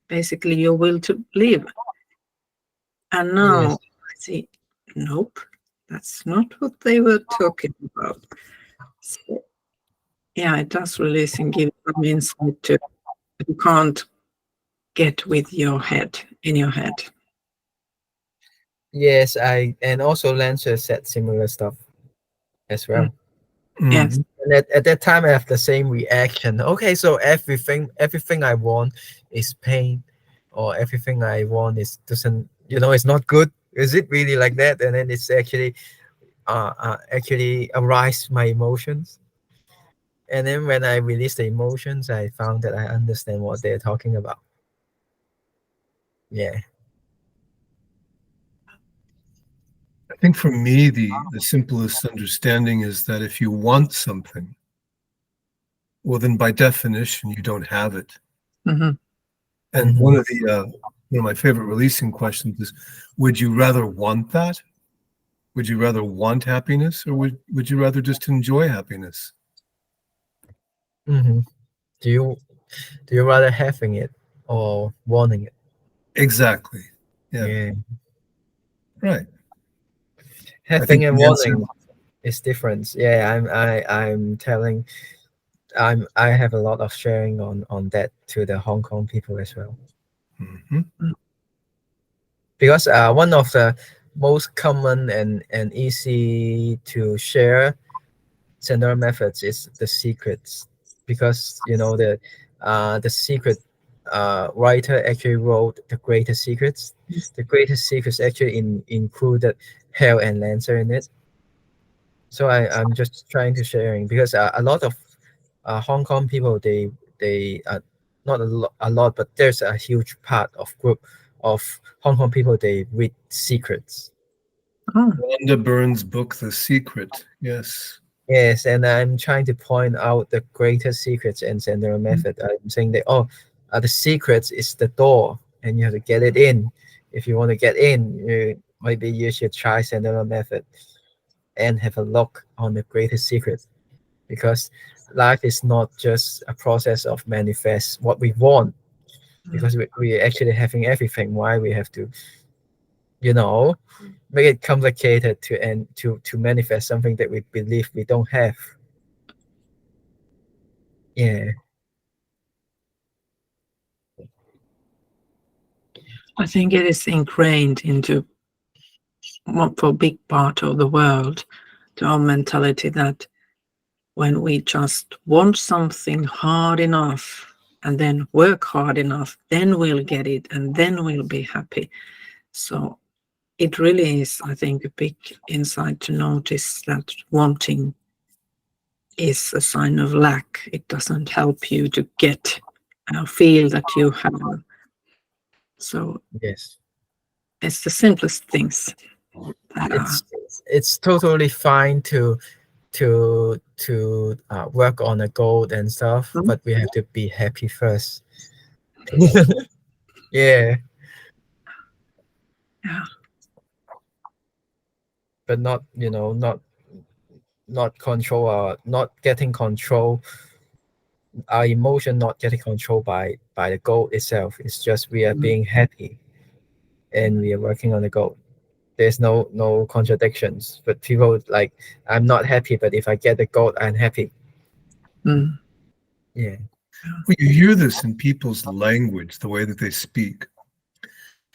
basically your will to live. And now Yes. I see, nope, that's not what they were talking about. So Yeah, it does release and give some insight to you can't get with your head in your head. Yes, and also Lancer said similar stuff as well. Yes. Mhm. And at that time I have the same reaction. Okay, so everything I want is pain, or everything I want is doesn't, it's not good. Is it really like that? And then it's actually arise my emotions. And then when I release the emotions, I found that I understand what they're talking about. Yeah. I think for me, the simplest understanding is that if you want something, well, then by definition, you don't have it. Mm-hmm. And Mhm. one of my favorite releasing questions is, would you rather want that? Would you rather want happiness, or would you rather just enjoy happiness? Mm-hmm. Do you do you rather having it or wanting it? Exactly. Yeah. Yeah. Right. I Having think and the answer. wanting is different. Yeah, I'm telling I have a lot of sharing on that to the Hong Kong people as well. Mhm. Because one of the most common and easy to share Sedona methods is the secrets, because the secret writer actually wrote the greatest secrets. The greatest secrets actually included hell and lancer in it. So I'm just trying to sharing, because a lot of Hong Kong people, they not a lot, but there's a huge part of group of Hong Kong people, they read secrets. Oh. Rhonda Byrne's book, The Secret. Yes. Yes, and I'm trying to point out the greatest secrets in Sendero method. I'm saying that the secrets is the door, and you have to get it in. If you want to get in, maybe you should try Sendero method and have a look on the greatest secret, because life is not just a process of manifest what we want, because we actually having everything. Why we have to, you know, make it complicated to manifest something that we believe we don't have. Yeah. I think it is ingrained into for a big part of the world, to our mentality that when we just want something hard enough and then work hard enough, then we'll get it and then we'll be happy. So it really is, I think, a big insight to notice that wanting is a sign of lack. It doesn't help you to get feel that you have. So Yes. it's the simplest things that are. It's totally fine to work on a goal and stuff, Mm, but we have to be happy first. Yeah, yeah. but not control not getting control our emotion, not getting control by the goal itself. It's just we are Mm, being happy and we are working on the goal. There's no contradictions. But people like, I'm not happy, but if I get the goal, I'm happy. mm, Yeah. Well, you hear this in people's language, the way that they speak.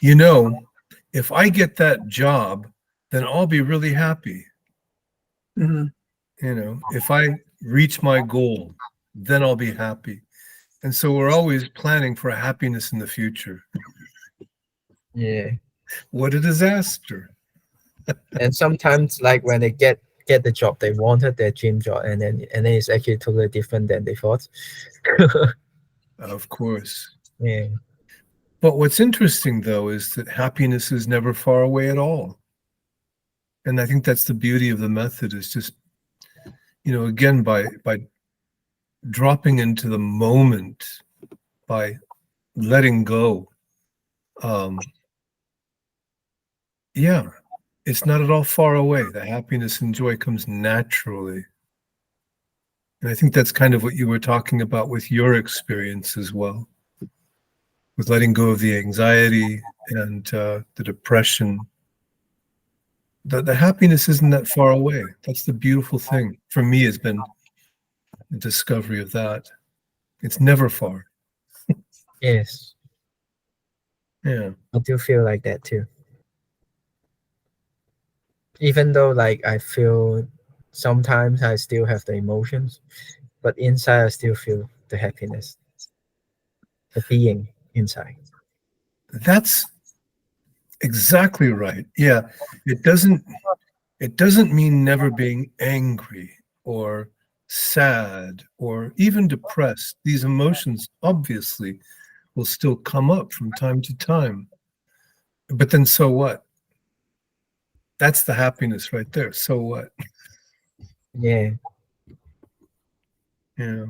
You know, if I get that job, then I'll be really happy. mm, If I reach my goal, then I'll be happy. And so we're always planning for happiness in the future. Yeah. What a disaster. And sometimes, like when they get the job they wanted, their dream job, and then it's actually totally different than they thought. Of course. Yeah. But what's interesting, though, is that happiness is never far away at all. And I think that's the beauty of the method, is just, again, by dropping into the moment, by letting go. Yeah, it's not at all far away. The happiness and joy comes naturally. And I think that's kind of what you were talking about with your experience as well, with letting go of the anxiety and the depression. The happiness isn't that far away. That's the beautiful thing for me, has been the discovery of that. It's never far. Yes, Yeah. I do feel like that too. Even though like I feel sometimes I still have the emotions, but inside I still feel the happiness, the being inside. That's exactly right. Yeah. It doesn't mean never being angry or sad or even depressed. These emotions obviously will still come up from time to time. But then so what? That's the happiness right there. So what? Yeah. Yeah.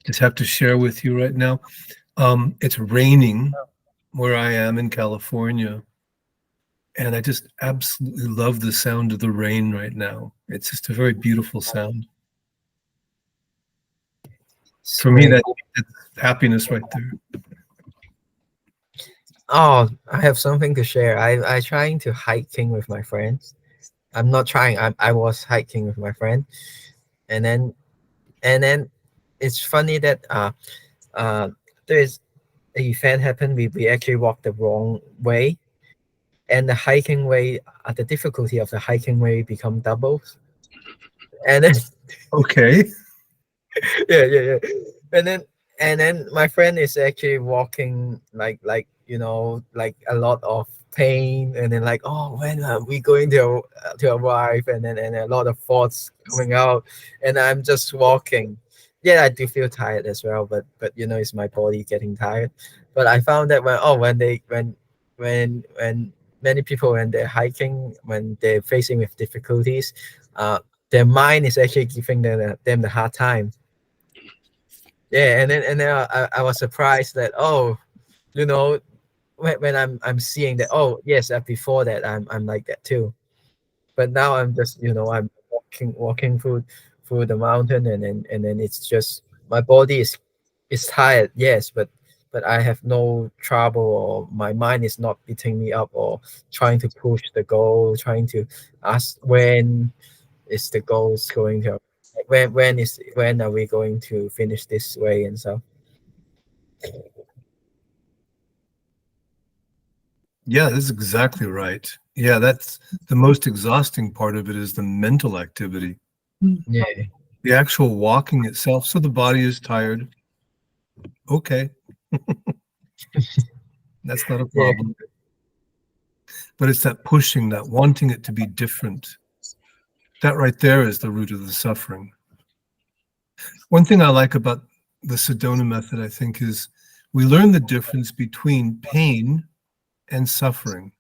Just have to share with you right now. It's raining where I am in California. And I just absolutely love the sound of the rain right now. It's just a very beautiful sound. It's For me, great. that's happiness right there. Oh, I have something to share. I trying to hiking with my friends. I'm not trying. I was hiking with my friend, and then it's funny that uh there's an event happened. We actually walked the wrong way, and the hiking way, the difficulty of the hiking way become doubles, and then Okay. yeah. And then my friend is actually walking like like a lot of pain, and then like, oh, when are we going to arrive, and then a lot of thoughts coming out, and I'm just walking. Yeah, I do feel tired as well, but it's my body getting tired. But I found that when many people, when they're hiking, when they're facing with difficulties, uh their mind is actually giving them the hard time. Yeah, and then I was surprised that, oh, you know when I'm seeing that, oh yes, before that I'm like that too, but now I'm just, I'm walking through the mountain, and then it's just my body is tired, yes, but I have no trouble, or my mind is not beating me up, or trying to push the goal, trying to ask when is the goals going to, when are we going to finish this way and stuff. Yeah, that's exactly right. Yeah, that's the most exhausting part of it is the mental activity, Yeah. the actual walking itself. So the body is tired. Okay, that's not a Yeah. problem. But it's that pushing, that wanting it to be different. That right there is the root of the suffering. One thing I like about the Sedona method, I think, is we learn the difference between pain and suffering.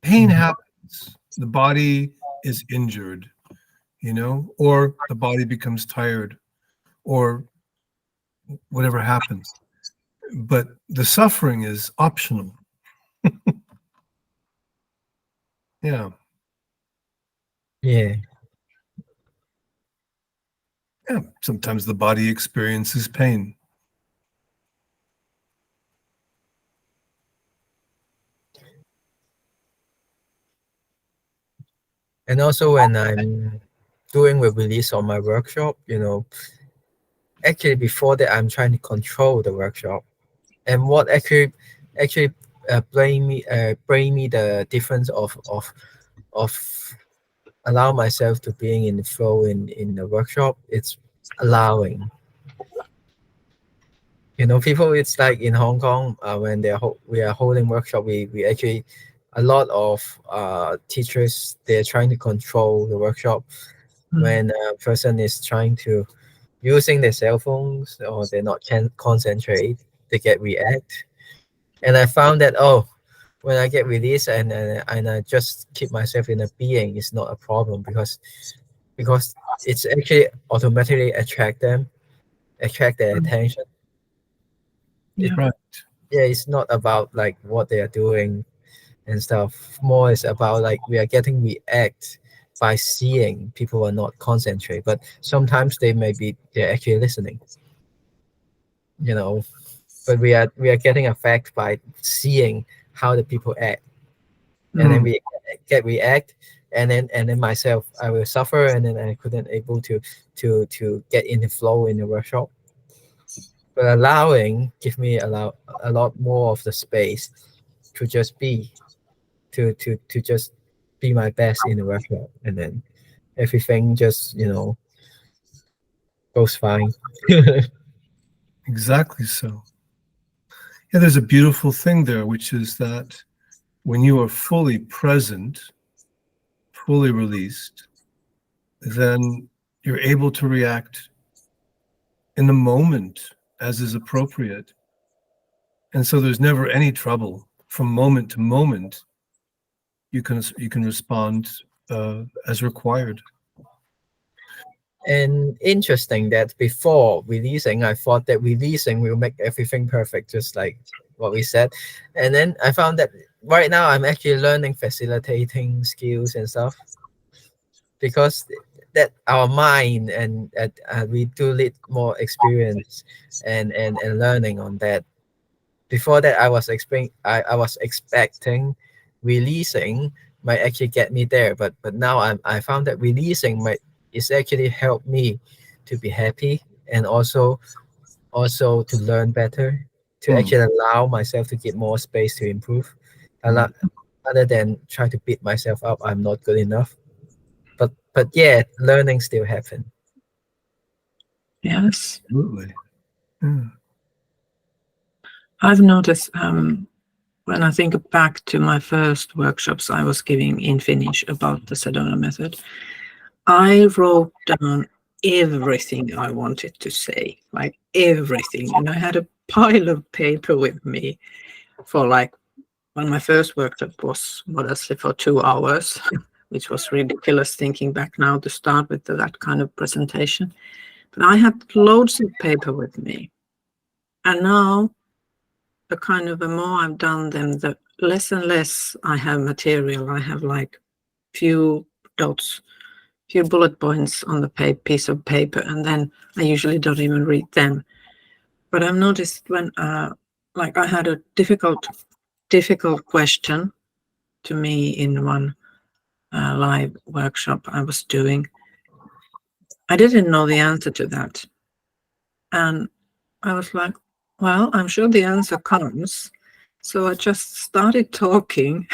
Pain Mhm. happens. The body is injured, or the body becomes tired, or whatever happens. But the suffering is optional. Yeah. Yeah. Yeah. Sometimes the body experiences pain. And also when I'm doing the release on my workshop, actually before that I'm trying to control the workshop. And what actually bring me the difference of allow myself to being in the flow in the workshop. It's allowing. People, it's like in Hong Kong, when we are holding workshop, we actually, a lot of teachers, they're trying to control the workshop. When a person is trying to using their cell phones, or they're not can concentrate, they get react. And I found that, oh, when I get released, and I just keep myself in a being, it's not a problem, because it's actually automatically attract their attention. It, Yeah. Right. yeah, it's not about like what they are doing and stuff. More is about like we are getting react by seeing people are not concentrate, but sometimes they're actually listening, you know. But we are getting affected by seeing how the people act, and then Mm. we get react, and then myself I will suffer, and then I couldn't able to get in the flow in the workshop. But allowing give me a lot more of the space to just be, to just be my best in the workshop, and then everything just goes fine. Exactly so. Yeah, there's a beautiful thing there, which is that when you are fully present, fully released, then you're able to react in the moment as is appropriate. And so there's never any trouble. From moment to moment, you can respond as required. And interesting that before releasing, I thought that releasing will make everything perfect, just like what we said. And then I found that right now I'm actually learning facilitating skills and stuff, because that our mind and we do need more experience and learning on that. Before that, I was expecting releasing might actually get me there, but now I found that releasing might is actually help me to be happy, and also to learn better, to actually allow myself to get more space to improve, allow, other than try to beat myself up. I'm not good enough, but yeah, learning still happen. Yes. Absolutely. Yeah. I've noticed when I think back to my first workshops I was giving in Finnish about the Sedona method, I wrote down everything I wanted to say, like everything. And I had a pile of paper with me for like, when my first workshop was modestly for 2 hours, which was ridiculous thinking back now to start with that kind of presentation. But I had loads of paper with me. And now the more I've done them, the less and less I have material. I have like few dots, few bullet points on the piece of paper, and then I usually don't even read them. But I've noticed when, like I had a difficult question to me in one live workshop I was doing. I didn't know the answer to that. And I was like, well, I'm sure the answer comes. So I just started talking.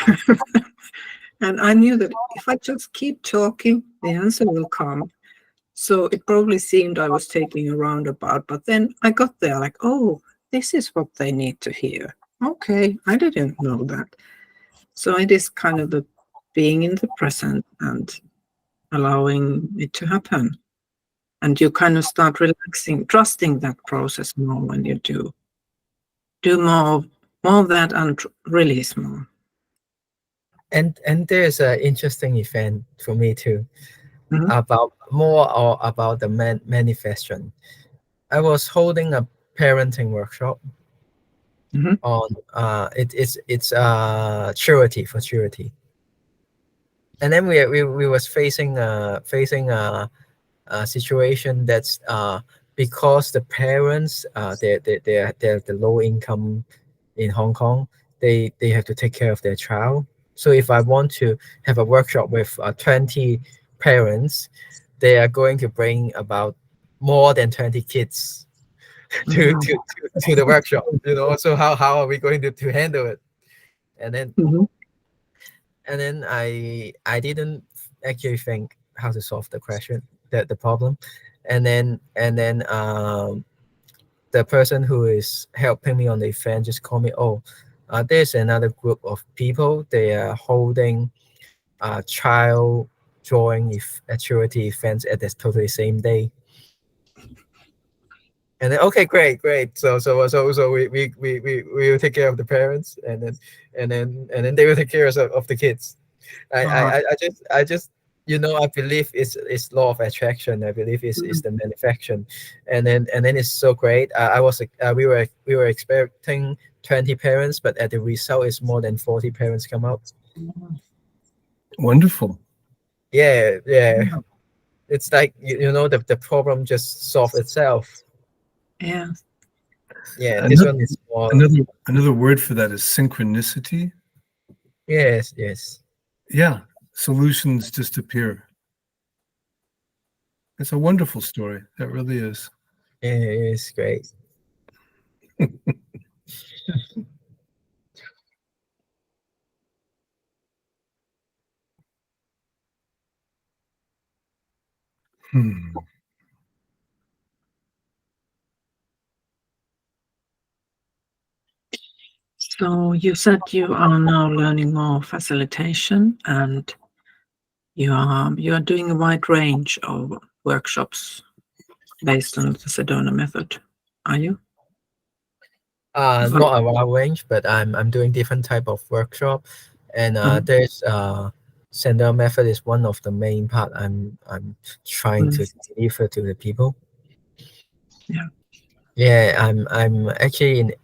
And I knew that if I just keep talking, the answer will come. So it probably seemed I was taking a roundabout, but then I got there like, oh, this is what they need to hear. Okay, I didn't know that. So it is kind of the being in the present and allowing it to happen. And you kind of start relaxing, trusting that process more when you do more of that and release more. And there's an interesting event for me too, Mhm. about the manifestation. I was holding a parenting workshop Mhm. on it's charity, for charity. And then we was facing a situation that's because the parents they're the low income in Hong Kong, they have to take care of their child. So if I want to have a workshop with 20 parents, they are going to bring about more than 20 kids to, Mhm. to, to the workshop, so how are we going to handle it? And then Mhm. I didn't actually think how to solve the question, the problem. And then the person who is helping me on the event just called me, oh, there's another group of people, they are holding child drawing charity events at this totally same day. And then, okay, great. So we will take care of the parents, and then they will take care of the kids. I just I believe it's law of attraction. I believe it's the manufacturing, and then it's so great. We were expecting 20 parents, but at the result is more than 40 parents come out. Wonderful. Yeah. It's like the problem just solved itself. Yeah. Yeah, this Another, one is more. another word for that is synchronicity. Yes. yeah, solutions just appear. It's a wonderful story. That really is. It's great. Hmm. So you said you are now learning more facilitation, and you are doing a wide range of workshops based on the Sedona method, are you? Not a wide range, but I'm doing different type of workshop, and Mm, there's Sedona Method is one of the main part I'm trying to deliver to the people. Yeah. Yeah, I'm actually in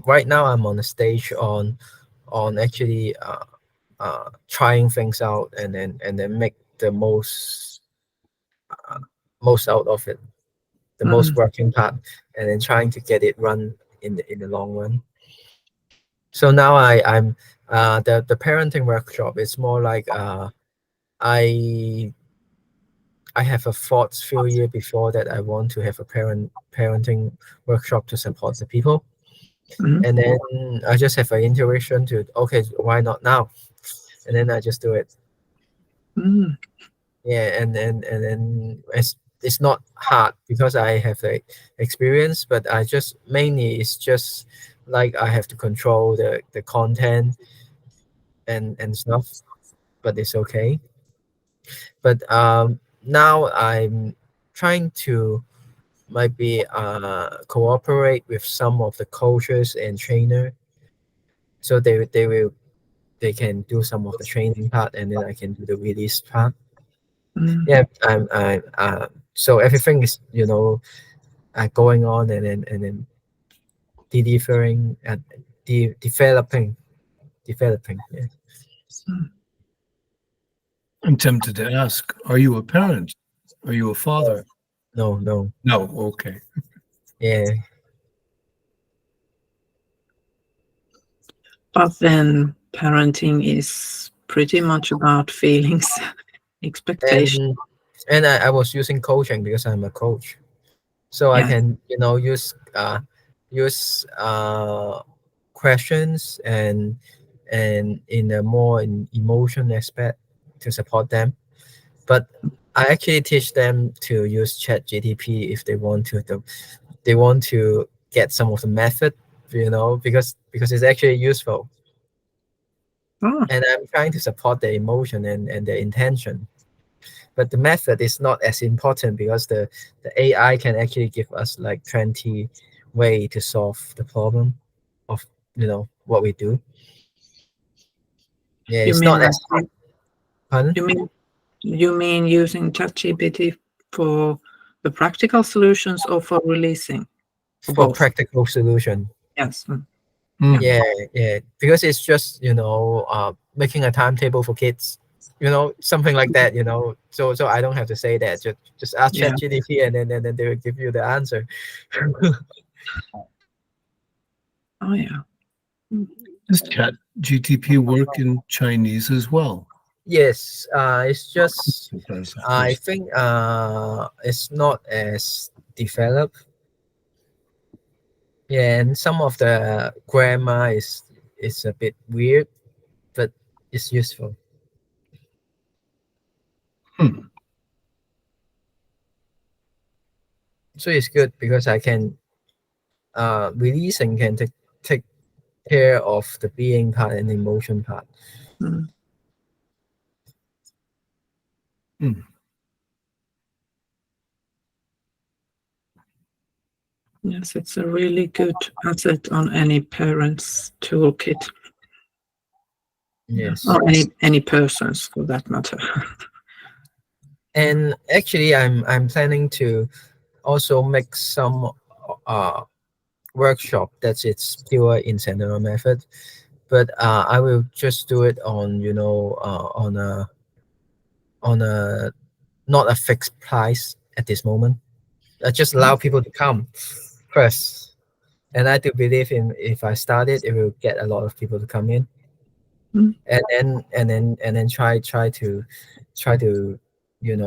right now I'm on the stage on actually trying things out and then make the most out of it, the most Mm, working part, and then trying to get it run in the long run. So now I'm the parenting workshop is more like I I have a thought few years before that I want to have a parenting workshop to support the people, mm, and then I just have an intuition to okay, why not now, and then I just do it. mm. Yeah, and then it's not hard because I have the experience, but I just mainly it's just like I have to control the content and stuff, but it's okay. But now I'm trying to maybe cooperate with some of the coaches and trainer, so they can do some of the training part, and then I can do the release part. Mm, Yeah, I'm so everything is going on and then delivering and developing. Yeah. mm. I'm tempted to ask, are you a parent? Are you a father? No, no. No, okay. Yeah. But then parenting is pretty much about feelings, expectation. And I was using coaching because I'm a coach, so I Yeah. can use questions and in a more emotion aspect to support them. But I actually teach them to use Chat GTP if they want to. They want to get some of the method, because it's actually useful. Oh, And I'm trying to support their emotion and their intention. But the method is not as important because the AI can actually give us like 20 way to solve the problem of what we do. Yeah, you it's mean not like as pardon? you mean you mean using ChatGPT for the practical solutions or for releasing? For For both? practical solution. Yes. Yeah. Mm. Yeah, yeah, because it's just making a timetable for kids, something like that. So I don't have to say that. Just ask Yeah. ChatGPT and then they will give you the answer. Oh, yeah. Mm, Does Chat GTP work in Chinese as well? Yes, it's just It does, of I course. think it's not as developed. Yeah, and some of the grammar is a bit weird, but it's useful. Hmm. So it's good because I can release and can take care of the being part and the emotion part. mm. Hmm. Yes, it's a really good asset on any parent's toolkit. Yeah. Yes. Or any person's for that matter. And actually I'm planning to also make some uh workshop that's it's pure in Sedona Method, but I will just do it on on a not a fixed price at this moment. I just allow people to come first, and I do believe in if I start it, it will get a lot of people to come in. Mm. and then try to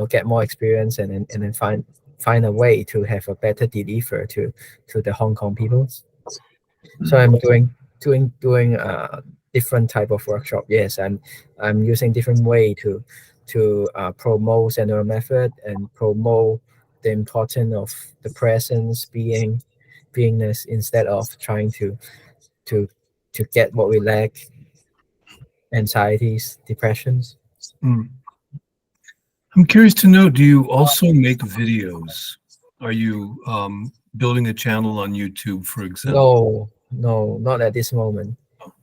get more experience, and then find a way to have a better deliver to the Hong Kong people. So I'm doing different type of workshop. Yes, I'm using different way to promote Sedona Method and promote the importance of the presence, beingness, instead of trying to to get what we lack, anxieties, depressions. Mm. I'm curious to know, do you also make videos? Are you building a channel on YouTube, for example? No, not at this moment.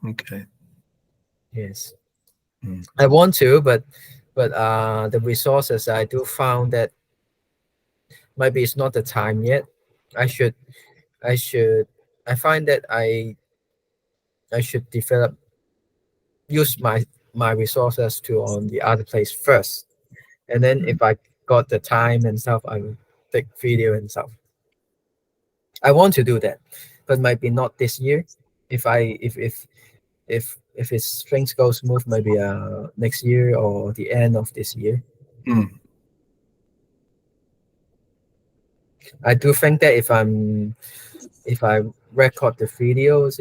Okay. Yes, Mm. I want to, but the resources, I do found that maybe it's not the time yet. I should I should I find that I should develop use my resources to on the other place first, and then if I got the time and stuff, I will take video and stuff. I want to do that, but might be not this year. If I if it's things go smooth, maybe next year or the end of this year. Mm. I do think that if I record the videos,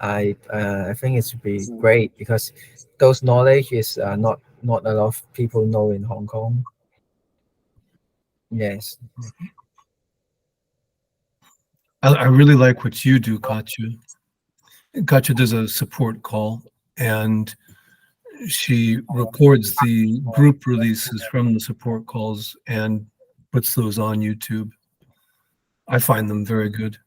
I think it should be great, because those knowledge is not a lot of people know in Hong Kong. Yes. I really like what you do, Katya. Katya does a support call, and she records the group releases from the support calls and puts those on YouTube. I find them very good.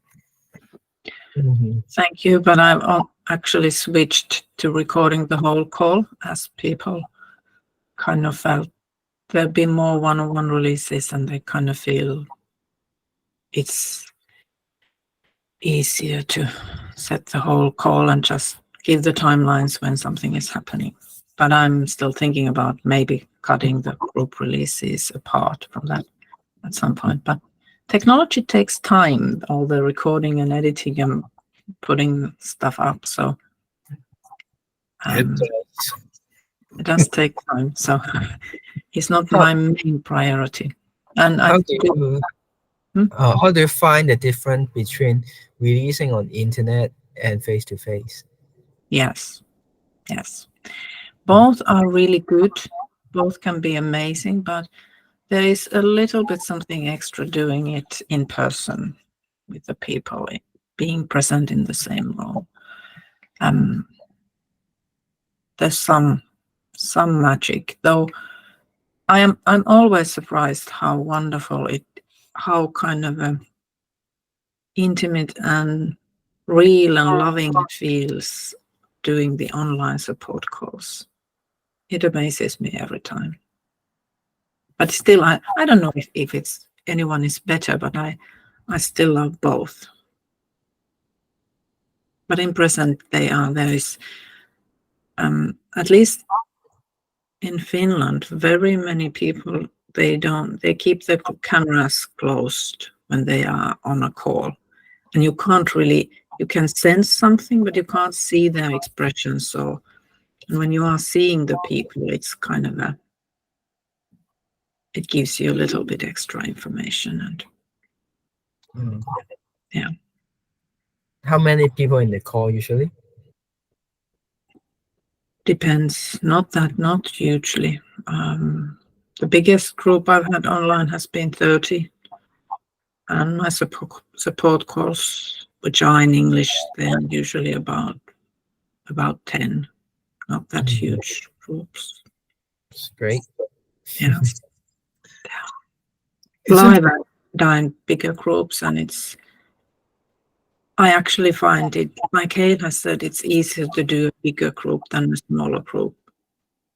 Mhm. Thank you, but I've actually switched to recording the whole call, as people kind of felt there'll be more one-on-one releases, and they kind of feel it's easier to set the whole call and just give the timelines when something is happening. But I'm still thinking about maybe cutting the group releases apart from that at some point. But technology takes time, all the recording and editing and putting stuff up. So It it does take time. So it's not How, my main priority. And I how do do. you Hmm? how do you find the difference between releasing on internet and face to face? Yes. Both are really good. Both can be amazing, but there is a little bit something extra doing it in person with the people, being present in the same room. There's some magic, though. I'm always surprised how wonderful how kind of intimate and real and loving it feels doing the online support calls. It amazes me every time. But still, I don't know if it's anyone is better, but I still love both. But in present, there is at least in Finland, very many people they keep the cameras closed when they are on a call, and you can sense something, but you can't see their expressions. So, and when you are seeing the people, it's kind of it gives you a little bit extra information, and Mm. yeah. How many people in the call usually? Depends. Not hugely. The biggest group I've had online has been 30, and my support calls, which are in English, they're usually about 10. Not that huge groups. It's great. Yeah. It's Live I've done bigger groups, and I actually find it, like Hale has said, it's easier to do a bigger group than a smaller group.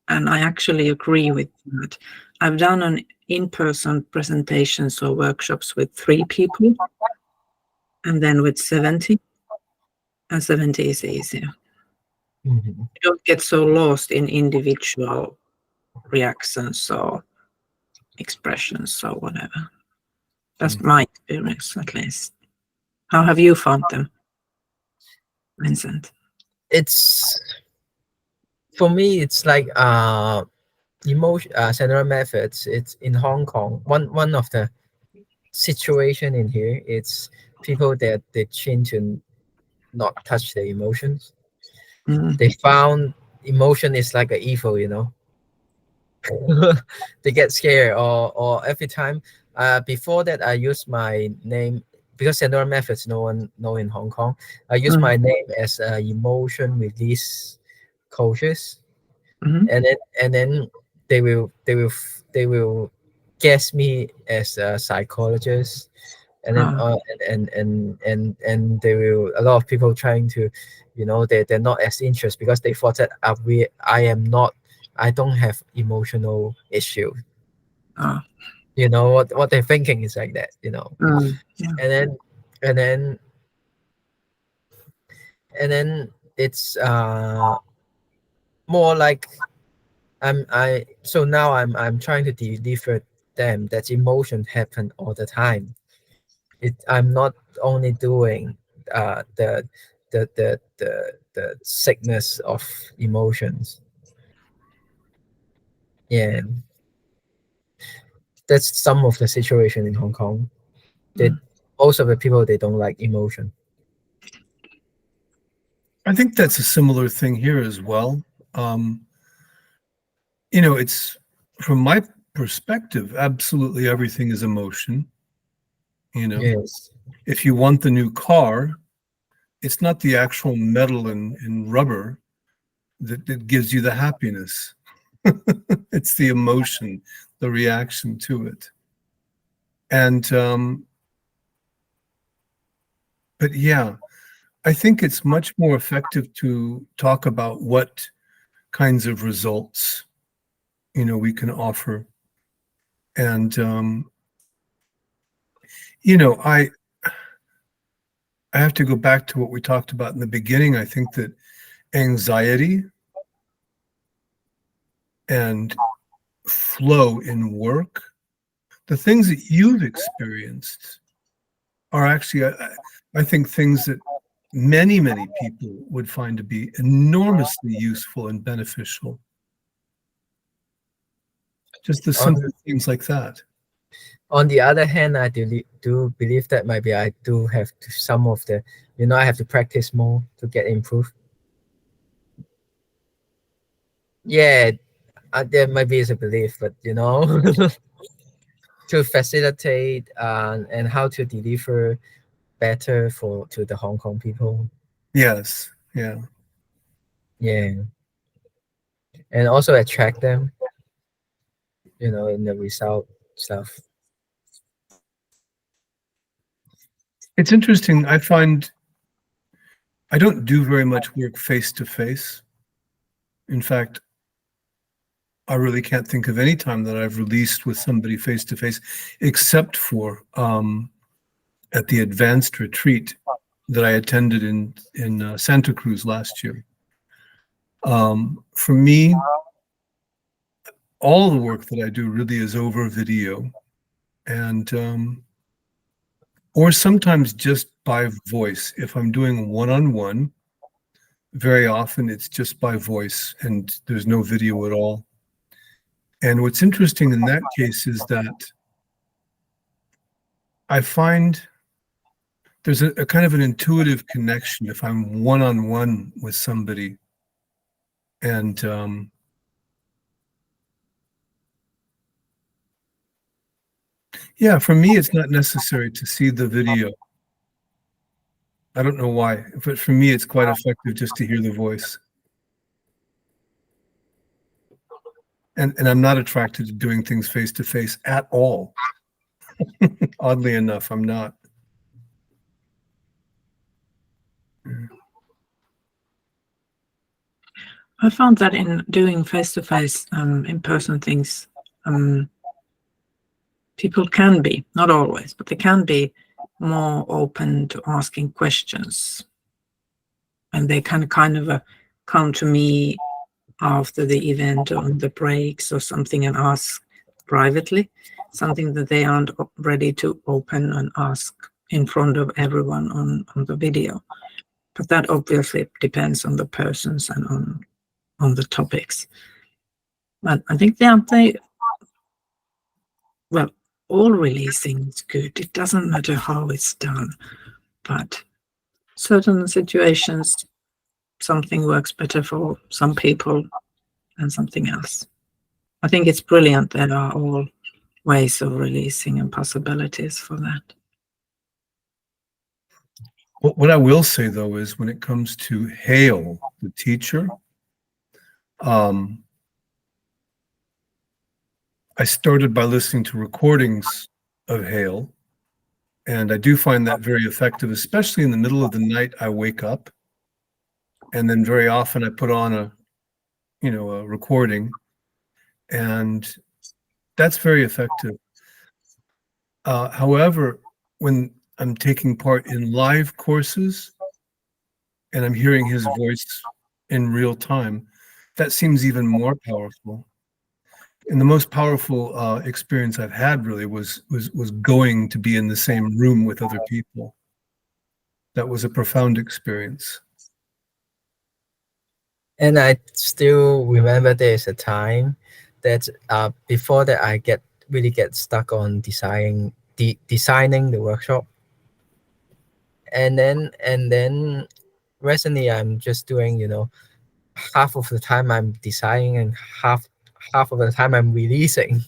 And I actually agree with that. I've done an in-person presentations or workshops with 3 people, and then with 70. And 70 is easier. Mhm. You don't get so lost in individual reactions or expressions or whatever. That's my experience, at least. How have you found them, Vincent? It's For me, it's like emotion Sedona methods. It's in Hong Kong. One of the situation in here, it's people that they tend to not touch their emotions. Mm, They found emotion is like an evil, they get scared, or every time. Before that, I use my name because Sedona methods no one know in Hong Kong. I use mm, my name as emotion release coaches, mhm. and then they will guess me as a psychologist, and then Ah, and they will, a lot of people trying to, they're not as interested because they thought that I don't have emotional issue. ah, What they're thinking is like that, yeah. and then and then and then it's more like I'm trying to deliver them that emotion happen all the time. I'm not only doing the sickness of emotions. Yeah, that's some of the situation in Hong Kong. That Mm, most of the people, they don't like emotion. I think that's a similar thing here as well. Um, it's from my perspective, absolutely everything is emotion. Yes. If you want the new car, it's not the actual metal and rubber that gives you the happiness. It's the emotion, the reaction to it. And but yeah, I think it's much more effective to talk about what kinds of results we can offer. And I have to go back to what we talked about in the beginning. I think that anxiety and flow in work, the things that you've experienced are actually, I think, things that many, many people would find to be enormously useful and beneficial. Just the On simple things like that. on the other hand, I do believe that maybe I do have to, some of the, I have to practice more to get improved. Yeah, there maybe is a belief, but to facilitate and how to deliver better to the Hong Kong people. Yes. Yeah. Yeah, and also attract them, in the result stuff. It's interesting. I find I don't do very much work face to face. In fact, I really can't think of any time that I've released with somebody face to face, except for at the advanced retreat that I attended in Santa Cruz last year. For me, all the work that I do really is over video, and or sometimes just by voice. If I'm doing one-on-one, very often it's just by voice and there's no video at all. And what's interesting in that case is that I find there's a kind of an intuitive connection if I'm one-on-one with somebody. And yeah, for me, it's not necessary to see the video. I don't know why, but for me, it's quite effective just to hear the voice. And I'm not attracted to doing things face to face at all. Oddly enough, I'm not. I found that in doing face-to-face, in-person things, people can be, not always, but they can be more open to asking questions. And they can kind of come to me after the event or on the breaks or something and ask privately, something that they aren't ready to open and ask in front of everyone on the video. But that obviously depends on the persons and on on the topics. But I think well, all releasing is good. It doesn't matter how it's done, but certain situations, something works better for some people than something else. I think it's brilliant. There are all ways of releasing and possibilities for that. What I will say, though, is when it comes to Hale, the teacher, I started by listening to recordings of Hale, and I do find that very effective, especially in the middle of the night. I wake up, and then very often I put on a recording, and that's very effective. However, when I'm taking part in live courses and I'm hearing his voice in real time, that seems even more powerful. And the most powerful experience I've had really was going to be in the same room with other people. That was a profound experience. And I still remember there's a time that before that I really get stuck on designing the workshop, and then recently I'm just doing, half of the time I'm designing and half of the time I'm releasing.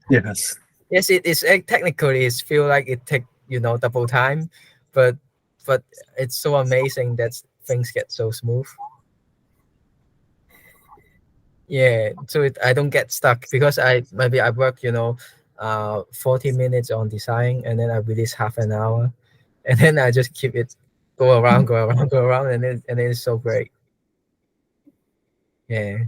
Yes. Yes, it is technically it feel like it take double time, but it's so amazing that things get so smooth. Yeah, so I don't get stuck because I work 40 minutes on design, and then I release half an hour, and then I just keep it go around, and then it's so great. Yeah.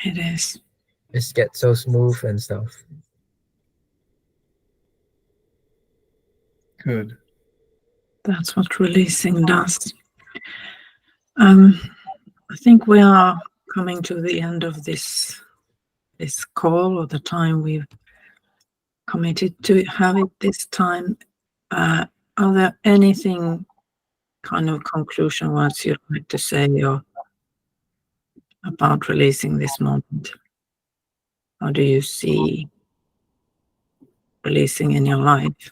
It is. It gets so smooth and stuff. Good. That's what releasing does. I think we are coming to the end of this call, or the time we've committed to have it this time. Are there anything kind of conclusion words you'd like to say or about releasing this moment? How do you see releasing in your life?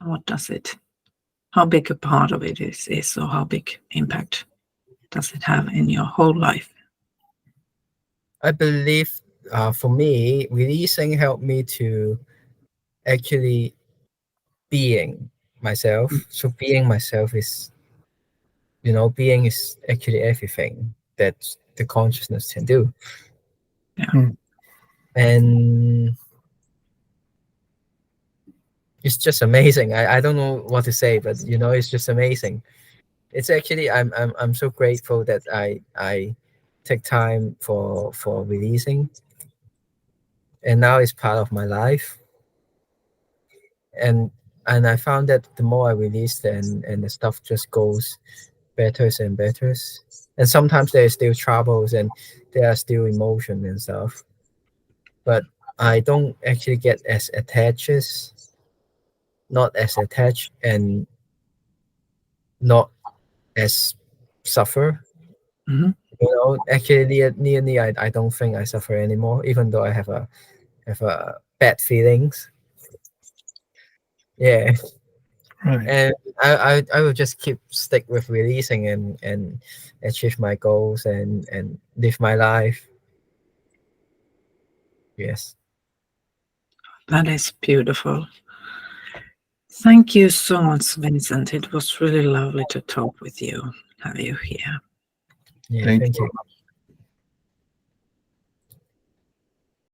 What does it? How big a part of it is, or how big impact does it have in your whole life? I believe for me, releasing helped me to actually being myself. So being myself is, being is actually everything that the consciousness can do. Yeah. And it's just amazing. I don't know what to say, but it's just amazing. It's actually I'm so grateful that I take time for releasing, and now it's part of my life. And I found that the more I release, and the stuff just goes better and better. And sometimes there's still troubles and there are still emotion and stuff, but I don't actually get as attached, and not as suffer. Mm-hmm. Actually nearly I don't think I suffer anymore, even though I have a bad feelings. Yeah. Right. And I will just stick with releasing and achieve my goals and live my life. Yes. That is beautiful. Thank you so much, Vincent. It was really lovely to talk with you, have you here. Yeah, Thank thank you.